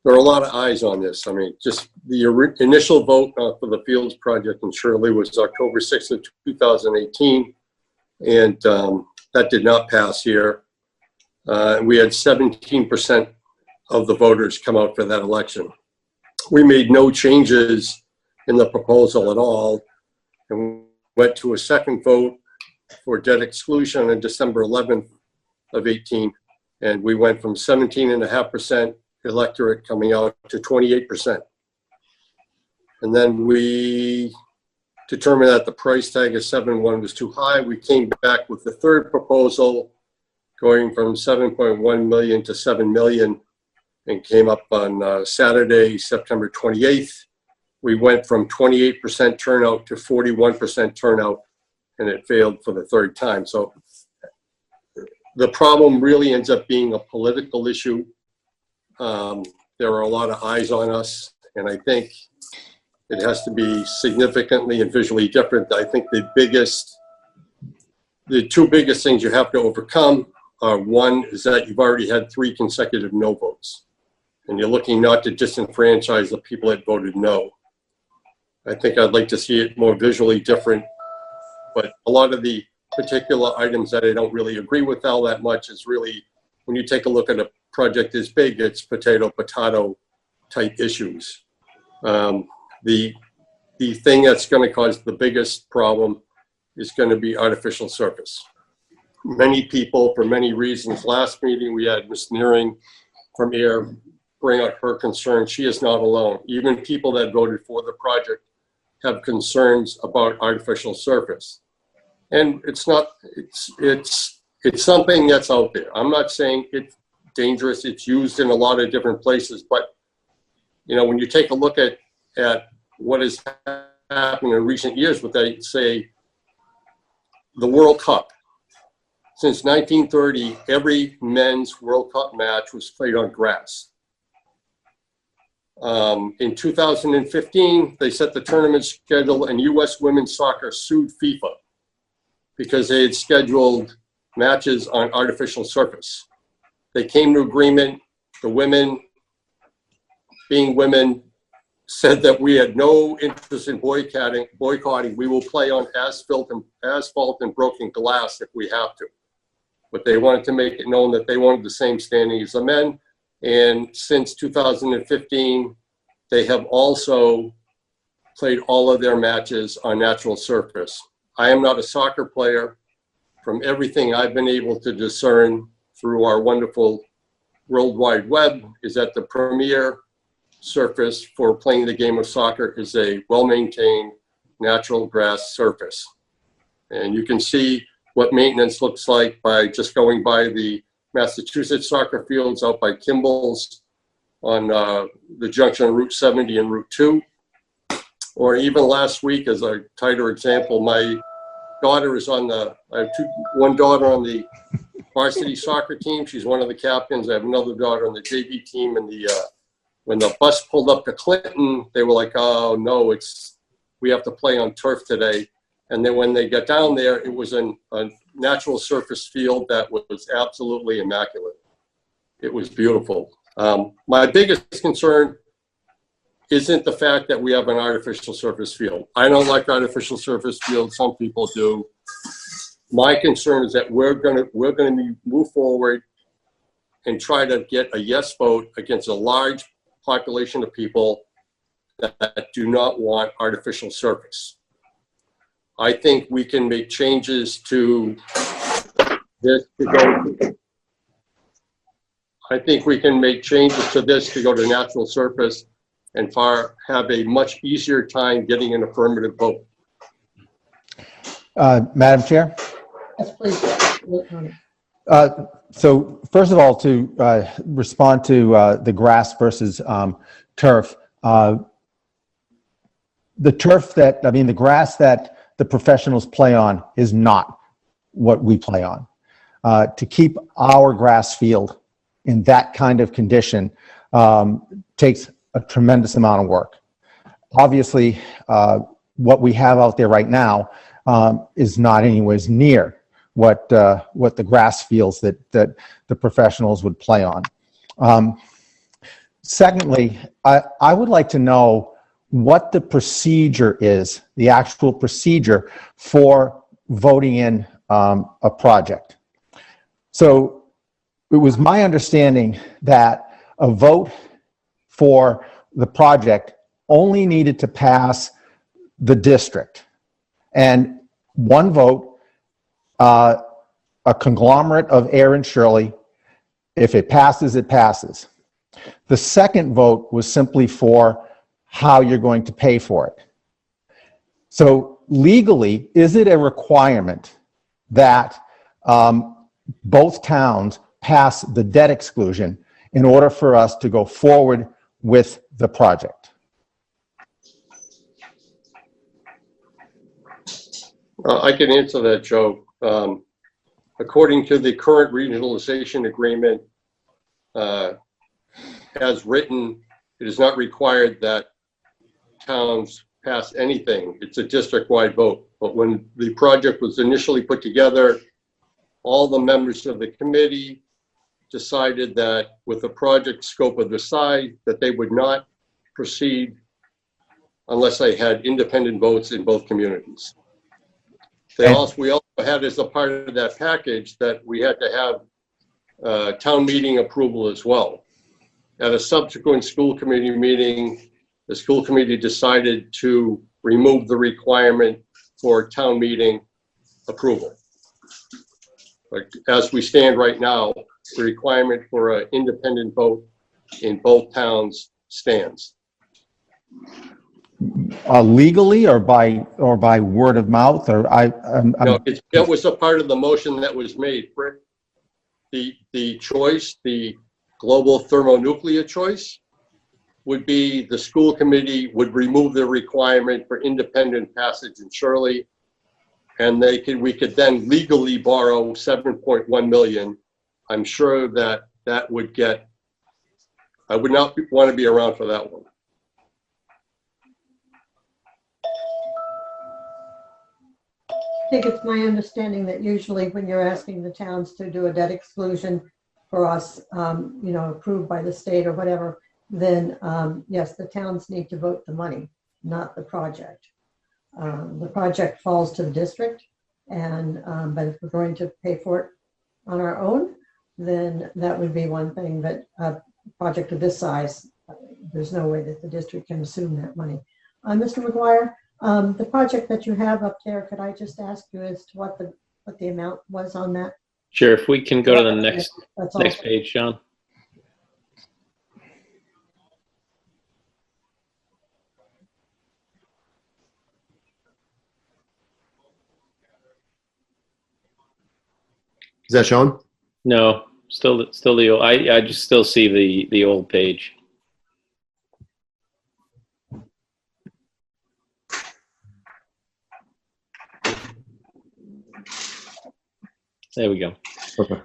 there are a lot of eyes on this. I mean, just the initial vote for the Fields project in Shirley was October 6th of 2018, and that did not pass here. We had 17% of the voters come out for that election. We made no changes in the proposal at all, and went to a second vote for debt exclusion on December 11th of 18, and we went from 17.5% electorate coming out to 28%. And then we determined that the price tag of 7.1 was too high. We came back with the third proposal, going from 7.1 million to 7 million, and came up on Saturday, September 28th. We went from 28% turnout to 41% turnout, and it failed for the third time. So the problem really ends up being a political issue. There are a lot of eyes on us, and I think it has to be significantly and visually different. I think the two biggest things you have to overcome are, one is that you've already had 3 consecutive no votes, and you're looking not to disenfranchise the people that voted no. I think I'd like to see it more visually different, but a lot of the particular items that I don't really agree with all that much is really, when you take a look at a project this big, it's potato type issues. The thing that's going to cause the biggest problem is going to be artificial surface. Many people, for many reasons, last meeting we had Ms. Nearing from AIR bring out her concerns. She is not alone. Even people that voted for the project have concerns about artificial surface. And it's something that's out there. I'm not saying it's dangerous. It's used in a lot of different places, but you know, when you take a look at what has happened in recent years with, say, the World Cup. Since 1930, every men's World Cup match was played on grass. In 2015, they set the tournament schedule, and U.S. women's soccer sued FIFA because they had scheduled matches on artificial surface. They came to agreement. The women, being women, said that we had no interest in boycotting. We will play on asphalt and broken glass if we have to. But they wanted to make it known that they wanted the same standing as the men. And since 2015, they have also played all of their matches on natural surface. I am not a soccer player. From everything I've been able to discern through our wonderful World Wide Web, is that the premier surface for playing the game of soccer is a well-maintained natural grass surface. And you can see what maintenance looks like by just going by the Massachusetts soccer fields out by Kimball's on the junction of Route 70 and Route 2. Or even last week, as a tighter example, my daughter is on I have one daughter on the varsity soccer team. She's one of the captains. I have another daughter on the JV team. And when the bus pulled up to Clinton, they were like, oh no, we have to play on turf today. And then when they got down there, it was a natural surface field that was absolutely immaculate. It was beautiful. My biggest concern isn't the fact that we have an artificial surface field. I don't like artificial surface fields. Some people do. My concern is that we're going to move forward and try to get a yes vote against a large population of people that do not want artificial surface. I think we can make changes to this to go. I think we can make changes to this to go to natural surface and have a much easier time getting an affirmative vote. Madam Chair? Yes, please. So first of all, to respond to the grass versus turf, the turf that, I mean, the grass that the professionals play on is not what we play on. To keep our grass field in that kind of condition takes a tremendous amount of work. Obviously, what we have out there right now is not anywhere near what the grass fields that the professionals would play on. Secondly, I would like to know what the procedure is, the actual procedure for voting in a project. So it was my understanding that a vote for the project only needed to pass the district, and one vote, a conglomerate of Air and Shirley, if it passes, it passes. The second vote was simply for how you're going to pay for it. So legally, is it a requirement that both towns pass the debt exclusion in order for us to go forward with the project? I can answer that, Joe. According to the current regionalization agreement, as written, it is not required that towns pass anything. It's a district-wide vote. But when the project was initially put together, all the members of the committee decided that with the project scope of the size, that they would not proceed unless they had independent votes in both communities. We also had, as a part of that package, that we had to have town meeting approval as well. At a subsequent school committee meeting, the school committee decided to remove the requirement for town meeting approval. But as we stand right now, the requirement for an independent vote in both towns stands. Legally, or by word of mouth, or No, that was a part of the motion that was made, Rick. The choice, the global thermonuclear choice, would be the school committee would remove the requirement for independent passage in Shirley, and we could then legally borrow 7.1 million. I'm sure that would get, I would not want to be around for that one. I think it's my understanding that usually when you're asking the towns to do a debt exclusion for us, approved by the state or whatever, then yes, the towns need to vote the money, not the project. The project falls to the district, and but if we're going to pay for it on our own, then that would be one thing. But a project of this size, there's no way that the district can assume that money. Mr. McGuire, the project that you have up there, could I just ask you as to what the amount was on that? Sure, if we can go to the next page, John. Is that Sean? No, still the old. I just still see the old page. There we go. Okay.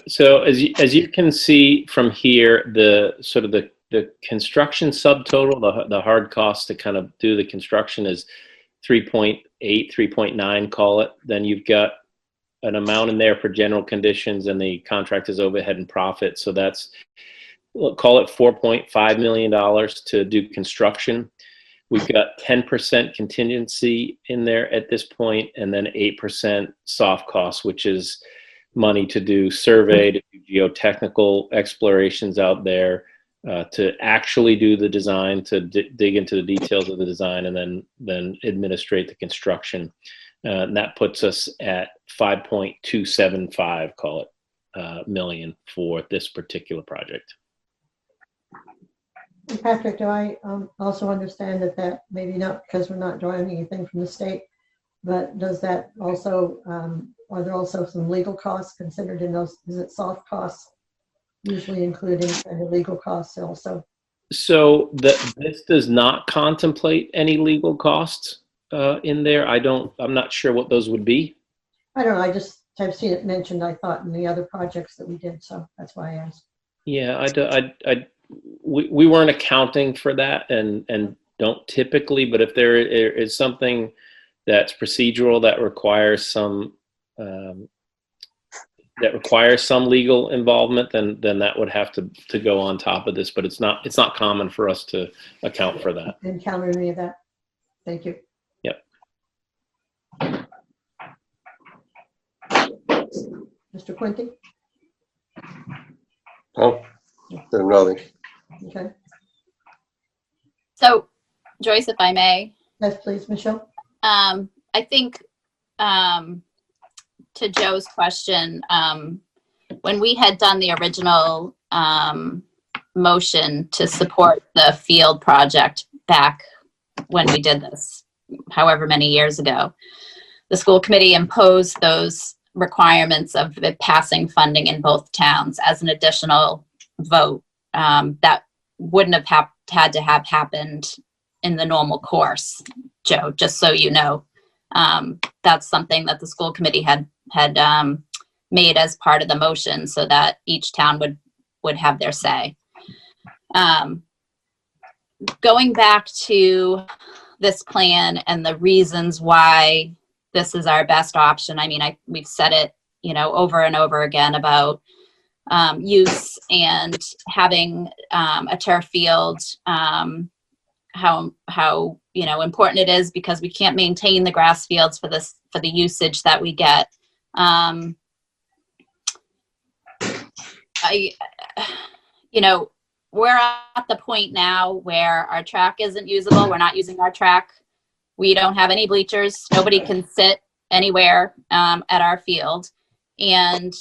So as you can see from here, the sort of the construction subtotal, the hard cost to kind of do the construction is 3.8, 3.9, call it. Then you've got an amount in there for general conditions and the contractor's overhead and profit. So that's, we'll call it $4.5 million to do construction. We've got 10% contingency in there at this point, and then 8% soft costs, which is money to do survey, to do geotechnical explorations out there, to actually do the design, to dig into the details of the design, and then administrate the construction. And that puts us at 5.275, call it, million for this particular project. And Patrick, do I also understand that maybe not because we're not drawing anything from the state, but does that also, are there also some legal costs considered in those? Is it soft costs usually including kind of legal costs also? So this does not contemplate any legal costs in there. I'm not sure what those would be. I don't know, I've seen it mentioned, I thought, in the other projects that we did, so that's why I asked. Yeah, we weren't accounting for that and don't typically, but if there is something that's procedural that requires some legal involvement, then that would have to go on top of this. But it's not common for us to account for that. Didn't count any of that. Thank you. Yep. Mr. Quinty? Oh, nothing. Okay. So, Joyce, if I may. Yes, please, Michelle. I think to Joe's question, when we had done the original motion to support the field project back when we did this, however many years ago, the school committee imposed those requirements of it passing funding in both towns as an additional vote that wouldn't have had to have happened in the normal course, Joe, just so you know. That's something that the school committee had made as part of the motion so that each town would have their say. Going back to this plan and the reasons why this is our best option. I mean, we've said it, over and over again about use and having a turf field, how important it is because we can't maintain the grass fields for the usage that we get. We're at the point now where our track isn't usable. We're not using our track. We don't have any bleachers. Nobody can sit anywhere at our field. And,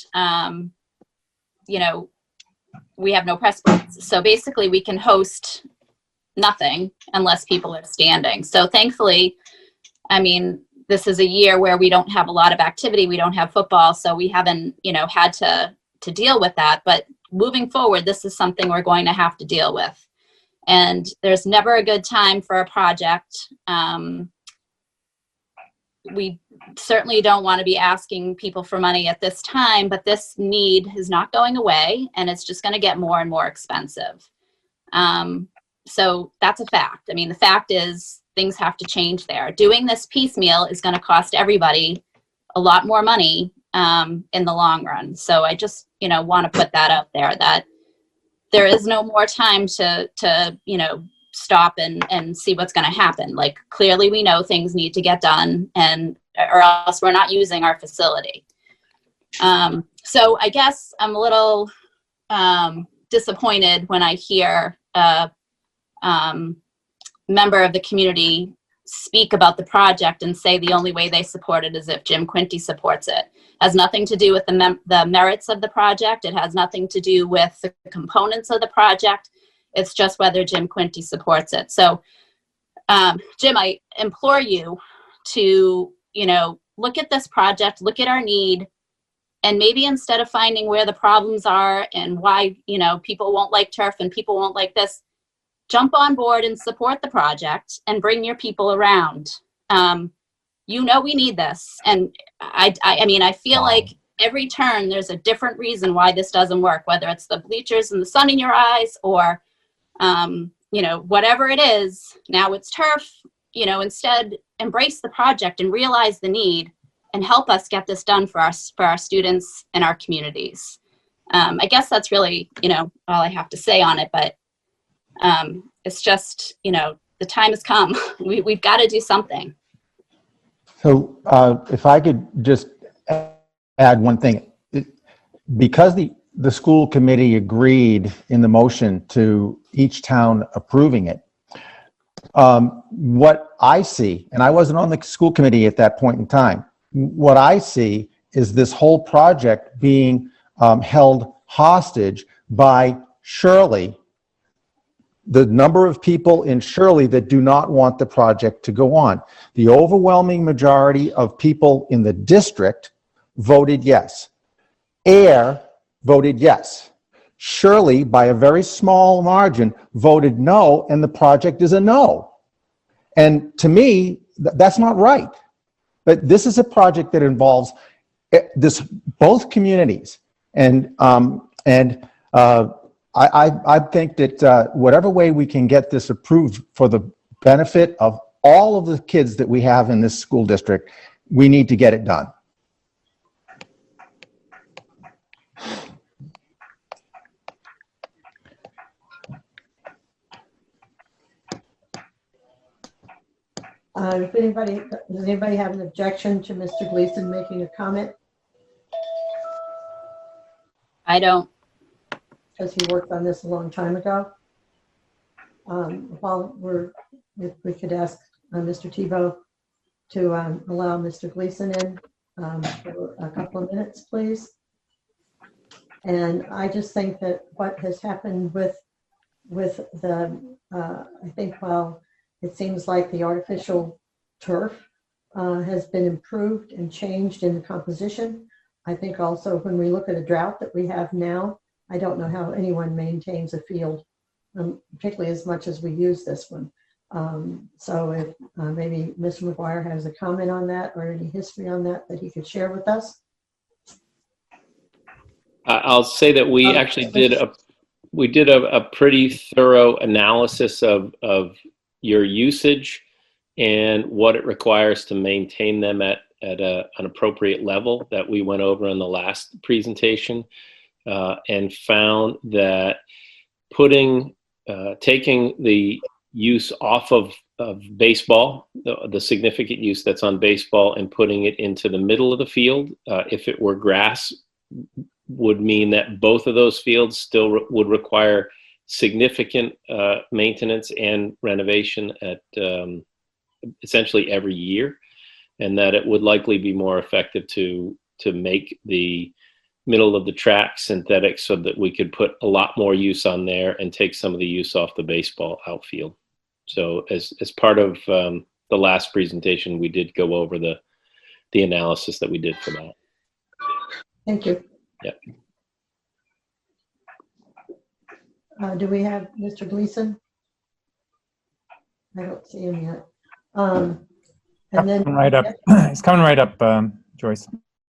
we have no press box. So basically we can host nothing unless people are standing. So thankfully, I mean, this is a year where we don't have a lot of activity. We don't have football. So we haven't, had to deal with that. But moving forward, this is something we're going to have to deal with. And there's never a good time for a project. We certainly don't want to be asking people for money at this time, but this need is not going away and it's just going to get more and more expensive. So that's a fact. I mean, the fact is things have to change there. Doing this piecemeal is going to cost everybody a lot more money in the long run. So I just, want to put that out there that there is no more time to stop and see what's going to happen. Like clearly we know things need to get done or else we're not using our facility. So I guess I'm a little disappointed when I hear a member of the community speak about the project and say the only way they support it is if Jim Quinty supports it. It has nothing to do with the merits of the project. It has nothing to do with the components of the project. It's just whether Jim Quinty supports it. So, Jim, I implore you to, look at this project, look at our need, and maybe instead of finding where the problems are and why, people won't like turf and people won't like this, jump on board and support the project and bring your people around. We need this. And I feel like every turn there's a different reason why this doesn't work, whether it's the bleachers and the sun in your eyes or, whatever it is. Now it's turf, instead embrace the project and realize the need and help us get this done for our students and our communities. I guess that's really, all I have to say on it, but it's just, the time has come. We've got to do something. So if I could just add one thing. Because the school committee agreed in the motion to each town approving it, what I see, and I wasn't on the school committee at that point in time, what I see is this whole project being held hostage by Shirley, the number of people in Shirley that do not want the project to go on. The overwhelming majority of people in the district voted yes. AIR voted yes. Shirley, by a very small margin, voted no, and the project is a no. And to me, that's not right. But this is a project that involves both communities, and I think that whatever way we can get this approved for the benefit of all of the kids that we have in this school district, we need to get it done. Does anybody have an objection to Mr. Gleason making a comment? I don't. Because he worked on this a long time ago. If we could ask Mr. Tebow to allow Mr. Gleason in for a couple of minutes, please. And I just think that what has happened with the, I think, well, it seems like the artificial turf has been improved and changed in the composition. I think also when we look at a drought that we have now, I don't know how anyone maintains a field, particularly as much as we use this one. So if maybe Mr. McGuire has a comment on that or any history on that he could share with us. I'll say that we actually did a pretty thorough analysis of your usage and what it requires to maintain them at an appropriate level that we went over in the last presentation, and found that taking the use off of baseball, the significant use that's on baseball, and putting it into the middle of the field, if it were grass, would mean that both of those fields still would require significant maintenance and renovation at essentially every year, and that it would likely be more effective to make the middle of the track synthetic so that we could put a lot more use on there and take some of the use off the baseball outfield. So as part of the last presentation, we did go over the analysis that we did for that. Thank you. Yeah. Do we have Mr. Gleason? I don't see him yet. And then Coming right up. He's coming right up, Joyce.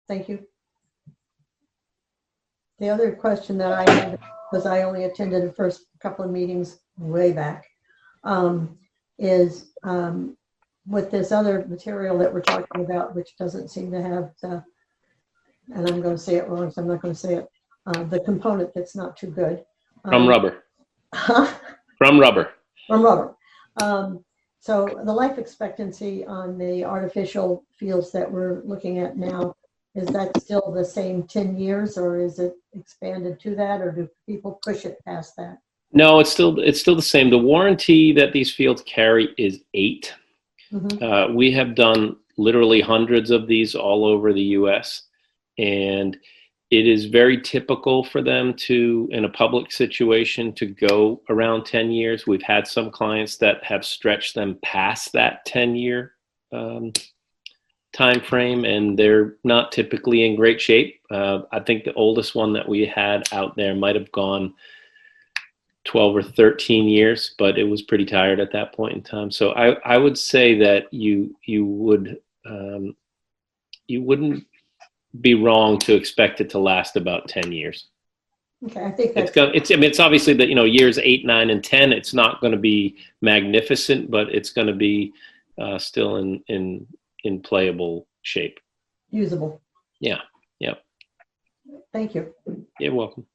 Thank you. The other question that I had, because I only attended the first couple of meetings way back, is with this other material that we're talking about, which doesn't seem to have the, and I'm going to say it wrong, so I'm not going to say it, the component that's not too good. From rubber. From rubber. From rubber. So the life expectancy on the artificial fields that we're looking at now, is that still the same 10 years, or is it expanded to that, or do people push it past that? No, it's still the same. The warranty that these fields carry is 8. Mm-hmm. We have done literally hundreds of these all over the U.S., and it is very typical for them to, in a public situation, to go around 10 years. We've had some clients that have stretched them past that 10-year time frame, and they're not typically in great shape. I think the oldest one that we had out there might have gone 12 or 13 years, but it was pretty tired at that point in time. So I would say that you wouldn't be wrong to expect it to last about 10 years. Okay, I think that's... it's obviously that, years 8, 9, and 10, it's not going to be magnificent, but it's going to be still in playable shape. Usable. Yeah. Thank you. You're welcome.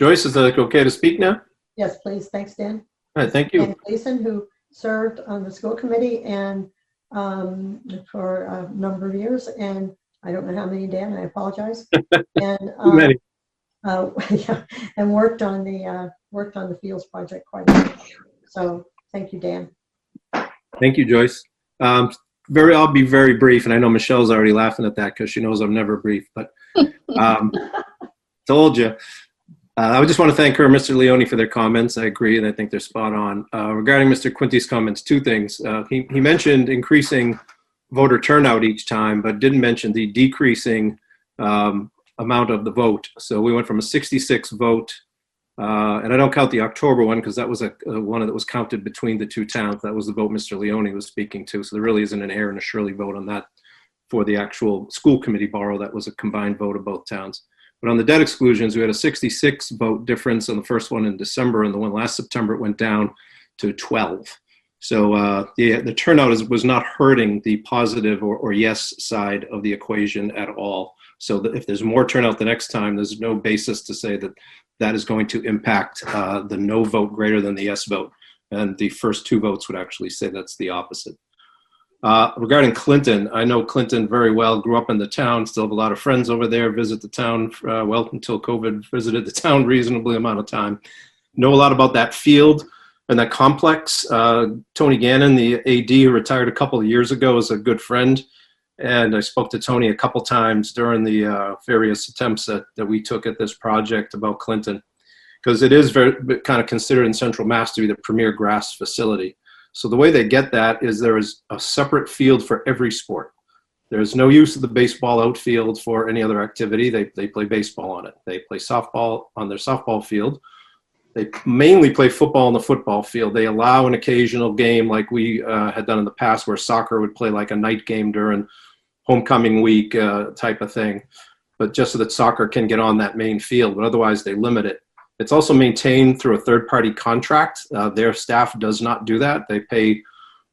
Joyce, is it okay to speak now? Yes, please. Thanks, Dan. All right, thank you. And Gleason, who served on the school committee and for a number of years, and I don't know how many, Dan, I apologize. And many. Yeah, and worked on the Fields project quite a bit. So thank you, Dan. Thank you, Joyce. I'll be very brief, and I know Michelle's already laughing at that because she knows I'm never brief, but told you. I just want to thank her and Mr. Leone for their comments. I agree, and I think they're spot on. Regarding Mr. Quinty's comments, 2 things. He mentioned increasing voter turnout each time, but didn't mention the decreasing amount of the vote. So we went from a 66 vote, and I don't count the October one because that was a one that was counted between the two towns. That was the vote Mr. Leone was speaking to. So there really isn't an Aaron and a Shirley vote on that for the actual school committee borrow. That was a combined vote of both towns. But on the debt exclusions, we had a 66 vote difference on the first one in December, and the one last September it went down to 12. So the turnout was not hurting the positive or yes side of the equation at all. So if there's more turnout the next time, there's no basis to say that that is going to impact the no vote greater than the yes vote. And the first two votes would actually say that's the opposite. Regarding Clinton, I know Clinton very well, grew up in the town, still have a lot of friends over there, visit the town, well, until COVID, visited the town reasonably amount of time. Know a lot about that field and that complex. Tony Gannon, the AD who retired a couple of years ago, is a good friend. And I spoke to Tony a couple times during the various attempts that we took at this project about Clinton, because it is very kind of considered in Central Mass to be the premier grass facility. So the way they get that is there is a separate field for every sport. There's no use of the baseball outfield for any other activity. They play baseball on it. They play softball on their softball field. They mainly play football on the football field. They allow an occasional game like we had done in the past where soccer would play like a night game during homecoming week type of thing, but just so that soccer can get on that main field, but otherwise they limit it. It's also maintained through a third-party contract. Their staff does not do that. They pay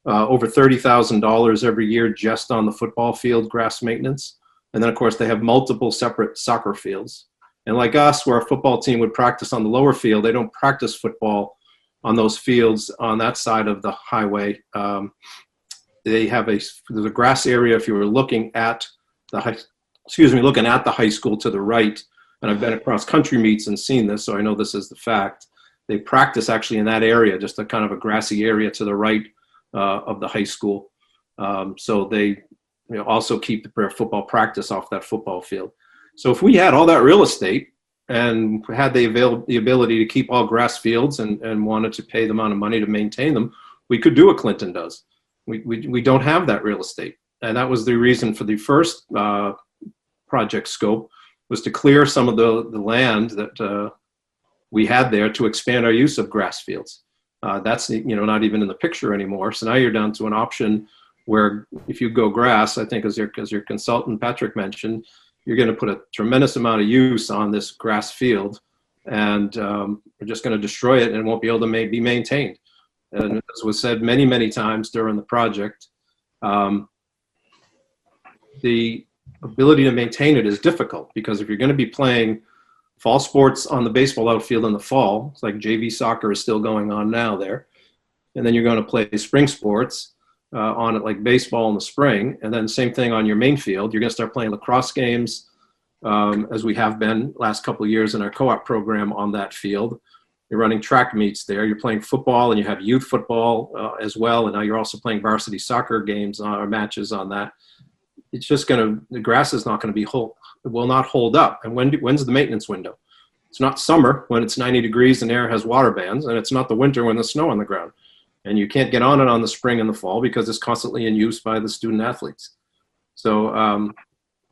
over $30,000 every year just on the football field grass maintenance. And then, of course, they have multiple separate soccer fields. And like us, where a football team would practice on the lower field, they don't practice football on those fields on that side of the highway. They have there's a grass area if you were looking at the high school to the right. And I've been across country meets and seen this, so I know this is the fact. They practice actually in that area, just a kind of a grassy area to the right of the high school. So they also keep their football practice off that football field. So if we had all that real estate and had the ability to keep all grass fields and wanted to pay the amount of money to maintain them, we could do what Clinton does. We don't have that real estate. And that was the reason for the first project scope, was to clear some of the land that we had there to expand our use of grass fields. That's not even in the picture anymore. So now you're down to an option where if you go grass, I think as your consultant Patrick mentioned, you're going to put a tremendous amount of use on this grass field, and we're just going to destroy it and it won't be able to be maintained. And as was said many, many times during the project, the ability to maintain it is difficult, because if you're going to be playing fall sports on the baseball outfield in the fall, it's like JV soccer is still going on now there, and then you're going to play spring sports on it like baseball in the spring, and then same thing on your main field. You're going to start playing lacrosse games as we have been last couple of years in our co-op program on that field. You're running track meets there. You're playing football, and you have youth football as well, and now you're also playing varsity soccer games or matches on that. It's just the grass is not going to it will not hold up. And when's the maintenance window? It's not summer when it's 90 degrees and air has water bands, and it's not the winter when there's snow on the ground. And you can't get on it on the spring and the fall because it's constantly in use by the student athletes. So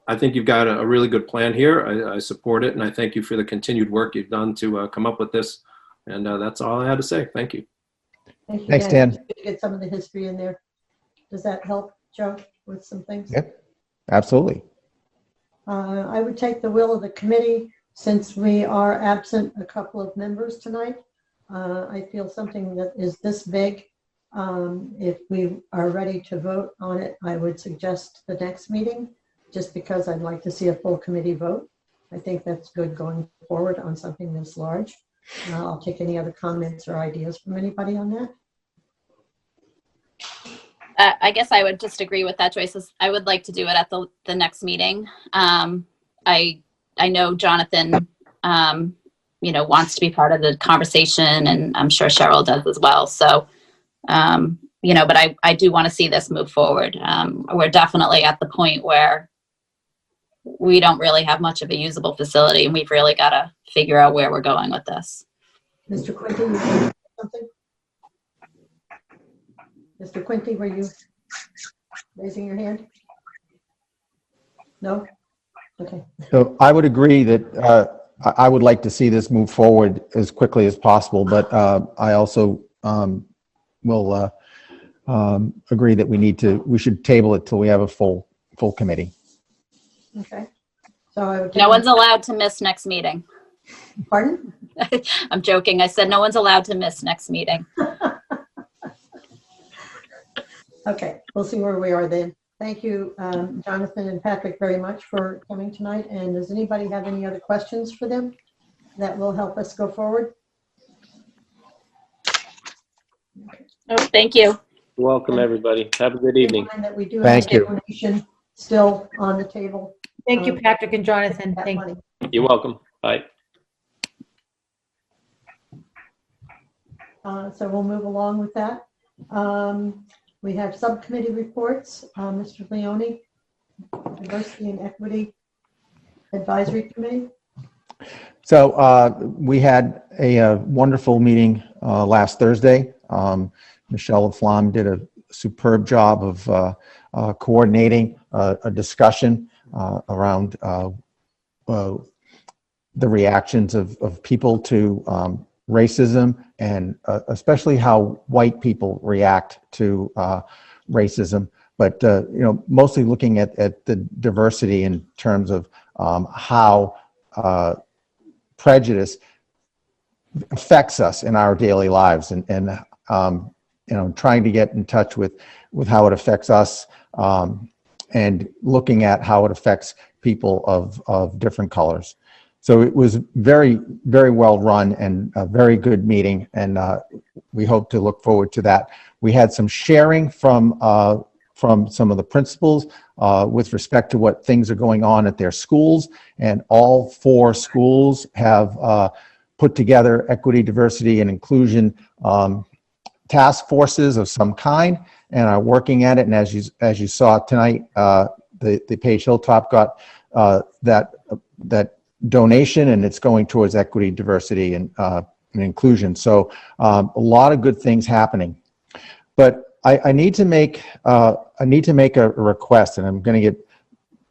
I think you've got a really good plan here. I support it, and I thank you for the continued work you've done to come up with this. And that's all I had to say. Thank you. Thank you, Thanks, Dan. Get some of the history in there. Does that help, Joe, with some things? Yep, absolutely. I would take the will of the committee, since we are absent a couple of members tonight. I feel something that is this big, if we are ready to vote on it, I would suggest the next meeting, just because I'd like to see a full committee vote. I think that's good going forward on something this large. I'll take any other comments or ideas from anybody on that. I guess I would just agree with that, Joyce. I would like to do it at the next meeting. I know Jonathan, wants to be part of the conversation, and I'm sure Cheryl does as well. So, but I do want to see this move forward. We're definitely at the point where we don't really have much of a usable facility, and we've really got to figure out where we're going with this. Mr. Quinty, you have something? Mr. Quinty, were you raising your hand? No? Okay. So I would agree that I would like to see this move forward as quickly as possible, but I also will agree that we should table it till we have a full committee. Okay. So I would. No one's allowed to miss next meeting. Pardon? I'm joking. I said no one's allowed to miss next meeting. Okay, we'll see where we are then. Thank you, Jonathan and Patrick, very much for coming tonight. And does anybody have any other questions for them that will help us go forward? Oh, thank you. Welcome, everybody. Have a good evening. And that we do Thank have you. a donation still on the table. Thank you, Patrick and Jonathan. That Thank money. You're welcome. Bye. So we'll move along with that. We have subcommittee reports. Mr. Leone, Diversity and Equity Advisory Committee. So we had a wonderful meeting last Thursday. Michelle Laflamme did a superb job of coordinating a discussion around the reactions of people to racism, and especially how white people react to racism. But mostly looking at the diversity in terms of how prejudice affects us in our daily lives, and trying to get in touch with how it affects us, and looking at how it affects people of different colors. So it was very, very well run and a very good meeting, and we hope to look forward to that. We had some sharing from some of the principals with respect to what things are going on at their schools, and all 4 schools have put together equity, diversity, and inclusion task forces of some kind, and are working at it. And as you saw tonight, the Page Hilltop got that donation, and it's going towards equity, diversity, and inclusion. So a lot of good things happening. But I need to make a request, and I'm going to get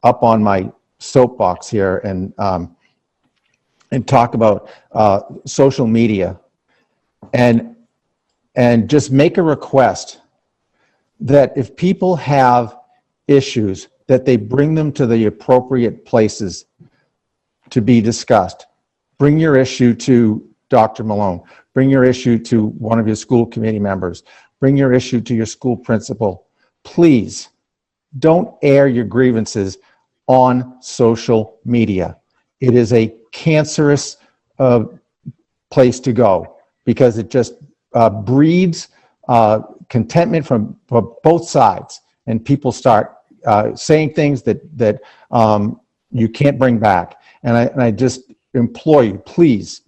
up on my soapbox here and talk about social media, and just make a request that if people have issues, that they bring them to the appropriate places to be discussed. Bring your issue to Dr. Malone. Bring your issue to one of your school committee members. Bring your issue to your school principal. Please don't air your grievances on social media. It is a cancerous place to go, because it just breeds contentment from both sides, and people start saying things that you can't bring back. And I just implore you, please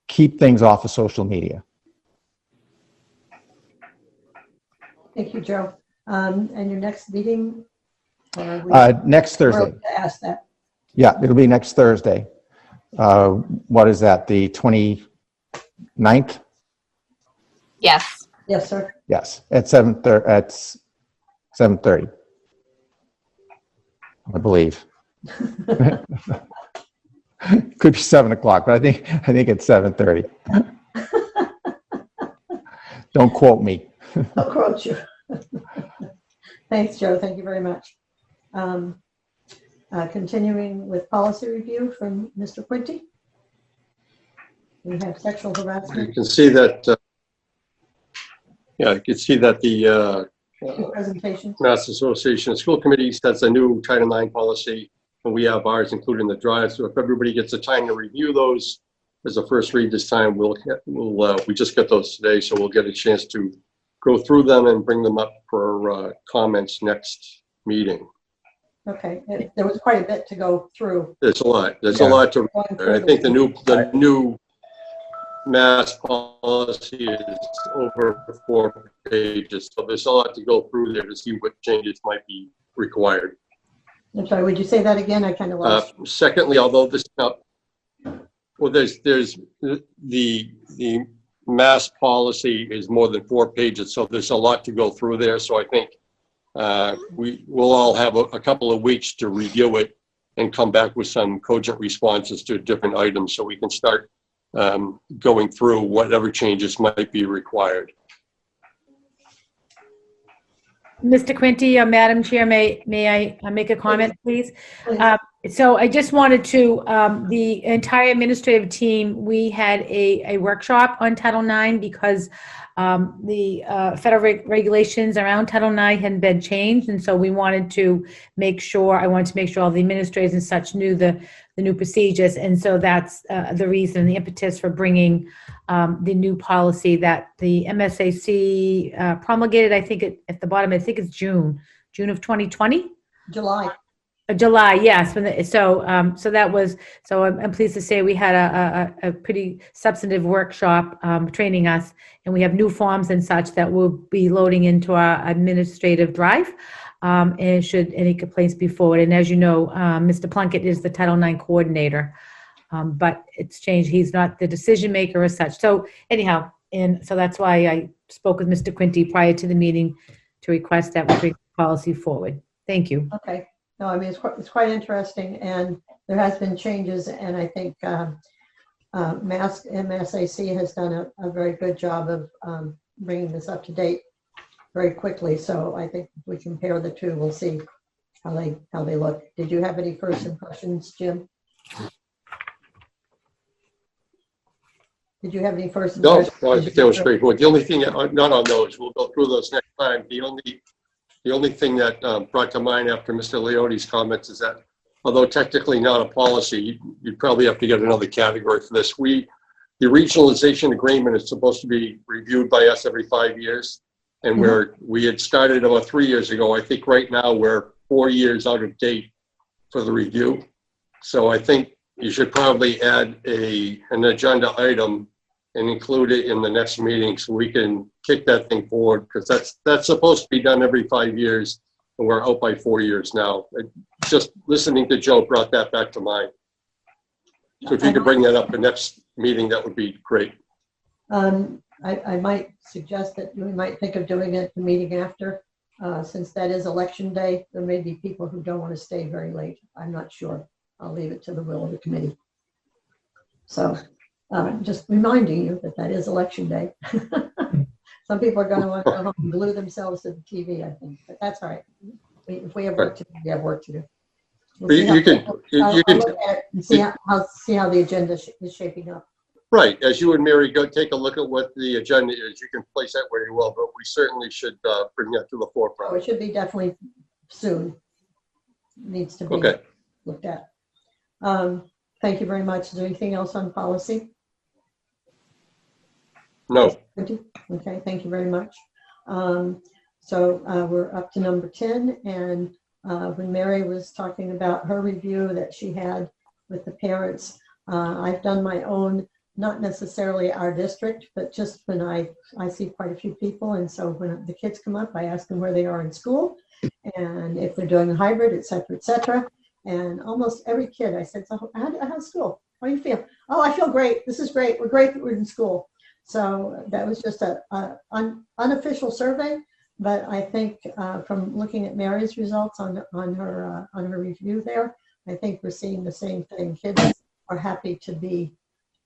keep things off of social media. Thank you, Joe. And your next meeting? Next Thursday. To ask that. Yeah, it'll be next Thursday. What is that, the 29th? Yes. Yes, sir. Yes, at 7:30, I believe. Could be 7 o'clock, but I think it's 7:30. Don't quote me. I'll quote you. Thanks, Joe. Thank you very much. Continuing with policy review from Mr. Quinty. We have sexual harassment. You can see that. You can see that the Presentation. Mass Association of School Committees sets a new Title IX policy, and we have ours included in the drive. So if everybody gets the time to review those as a first read this time, we just got those today, so we'll get a chance to go through them and bring them up for comments next meeting. Okay, there was quite a bit to go through. There's a lot. There's a lot to. I think the new mass policy is over 4 pages, so there's a lot to go through there to see what changes might be required. I'm sorry, would you say that again? I kind of lost. Secondly, although this there's the mass policy is more than 4 pages, so there's a lot to go through there. So I think we'll all have a couple of weeks to review it and come back with some cogent responses to different items so we can start going through whatever changes might be required. Mr. Quinty, Madam Chair, may I make a comment, please? So I just wanted to, the entire administrative team, we had a workshop on Title IX because the federal regulations around Title IX had been changed. And so we wanted to make sure, I wanted to make sure all the administrators and such knew the new procedures. And so that's the reason, the impetus for bringing the new policy that the MSAC promulgated, I think at the bottom, I think it's June of 2020? July. July, yes. So that was, so I'm pleased to say we had a pretty substantive workshop training us, and we have new forms and such that we'll be loading into our administrative drive. And should any complaints be forwarded. And as you know, Mr. Plunkett is the Title IX coordinator, but it's changed. He's not the decision maker as such. So anyhow, and so that's why I spoke with Mr. Quinty prior to the meeting to request that we bring the policy forward. Thank you. Okay. No, I mean, it's quite interesting, and there has been changes, and I think MSAC has done a very good job of bringing this up to date very quickly. So I think if we compare the two, we'll see how they look. Did you have any first impressions, Jim? Did you have any first impressions? No, I think that was straightforward. The only thing, not on those, we'll go through those next time. The only thing that brought to mind after Mr. Leone's comments is that, although technically not a policy, you'd probably have to get another category for this. The regionalization agreement is supposed to be reviewed by us every 5 years. And where we had started about 3 years ago, I think right now we're 4 years out of date for the review. So I think you should probably add an agenda item and include it in the next meeting so we can kick that thing forward, because that's supposed to be done every 5 years, and we're out by 4 years now. Just listening to Joe brought that back to mind. So if you could bring that up the next meeting, that would be great. I might suggest that we might think of doing it the meeting after, since that is election day. There may be people who don't want to stay very late. I'm not sure. I'll leave it to the will of the committee. So just reminding you that is election day. Some people are going to want to go home and glue themselves to the TV, I think, but that's all right. If we have work to do, we have work to do. You can look at it and see how the agenda is shaping up. Right, as you and Mary go take a look at what the agenda is, you can place that where you will, but we certainly should bring that to the forefront. Oh, it should be definitely soon. Needs to be looked at. Thank you very much. Is there anything else on policy? No. Okay, thank you very much. So we're up to number 10, and when Mary was talking about her review that she had with the parents, I've done my own, not necessarily our district, but just when I see quite a few people, and so when the kids come up, I ask them where they are in school, and if they're doing a hybrid, et cetera, et cetera. And almost every kid, I said, so how's school? How do you feel? Oh, I feel great. This is great. We're great that we're in school. So that was just an unofficial survey, but I think from looking at Mary's results on her review there, I think we're seeing the same thing. Kids are happy to be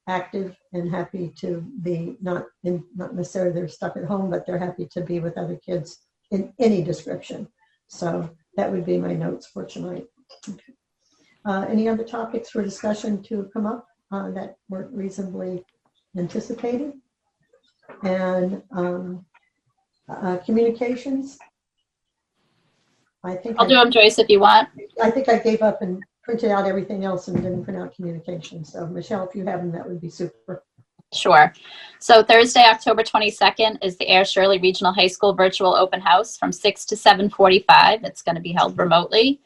active and happy to be not necessarily they're stuck at home, but they're happy to be with other kids in any description. So that would be my notes for tonight. Okay. Any other topics for discussion to come up that weren't reasonably anticipated? And communications. I think I'll do them, Joyce, if you want. I think I gave up and printed out everything else and didn't print out communications. So Michelle, if you have them, that would be super. Sure. So Thursday, October 22nd is the Air Shirley Regional High School virtual open house from 6 to 7:45. It's going to be held remotely.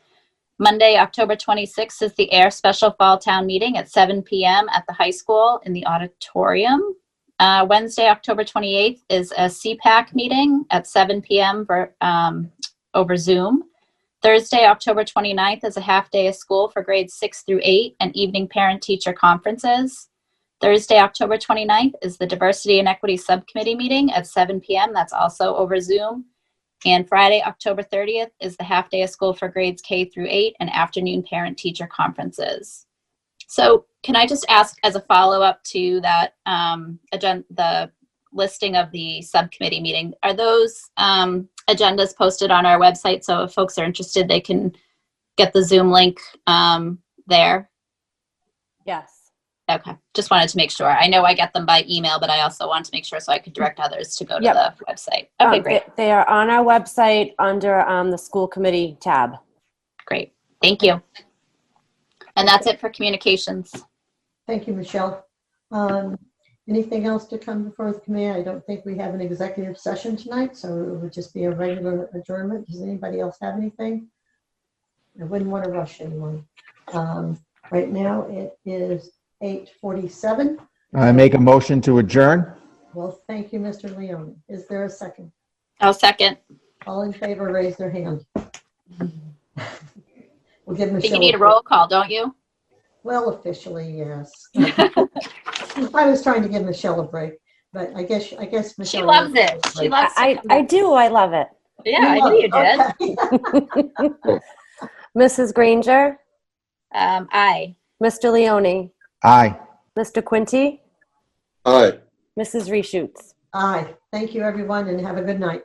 Monday, October 26th is the Air Special Fall Town Meeting at 7 p.m. at the high school in the auditorium. Wednesday, October 28th is a CPAC meeting at 7 p.m. Over Zoom. Thursday, October 29th is a half day of school for grades 6 through 8 and evening parent-teacher conferences. Thursday, October 29th is the Diversity and Equity Subcommittee meeting at 7 p.m. That's also over Zoom. And Friday, October 30th is the half day of school for grades K through 8 and afternoon parent-teacher conferences. So can I just ask as a follow-up to that the listing of the subcommittee meeting, are those agendas posted on our website? So if folks are interested, they can get the Zoom link there? Yes. Okay, just wanted to make sure. I know I get them by email, but I also want to make sure so I could direct others to go to the website. Okay, great. They are on our website under the school committee tab. Great, thank you. And that's it for communications. Thank you, Michelle. Anything else to come before the committee? I don't think we have an executive session tonight, so it would just be a regular adjournment. Does anybody else have anything? I wouldn't want to rush anyone. Right now it is 8:47. I make a motion to adjourn. Well, thank you, Mr. Leone. Is there a second? I'll second. All in favor, raise their hand. We'll give I Michelle. think you need a roll call, don't you? Well, officially, yes. I was trying to give Michelle a break, but I guess Michelle. She loves it. She loves it. I do. I love it. Yeah, I knew you did. Okay. Mrs. Granger, Aye. Mr. Leone, Aye. Mr. Quinty, Aye. Mrs. Reshoots. Aye. Thank you, everyone, and have a good night.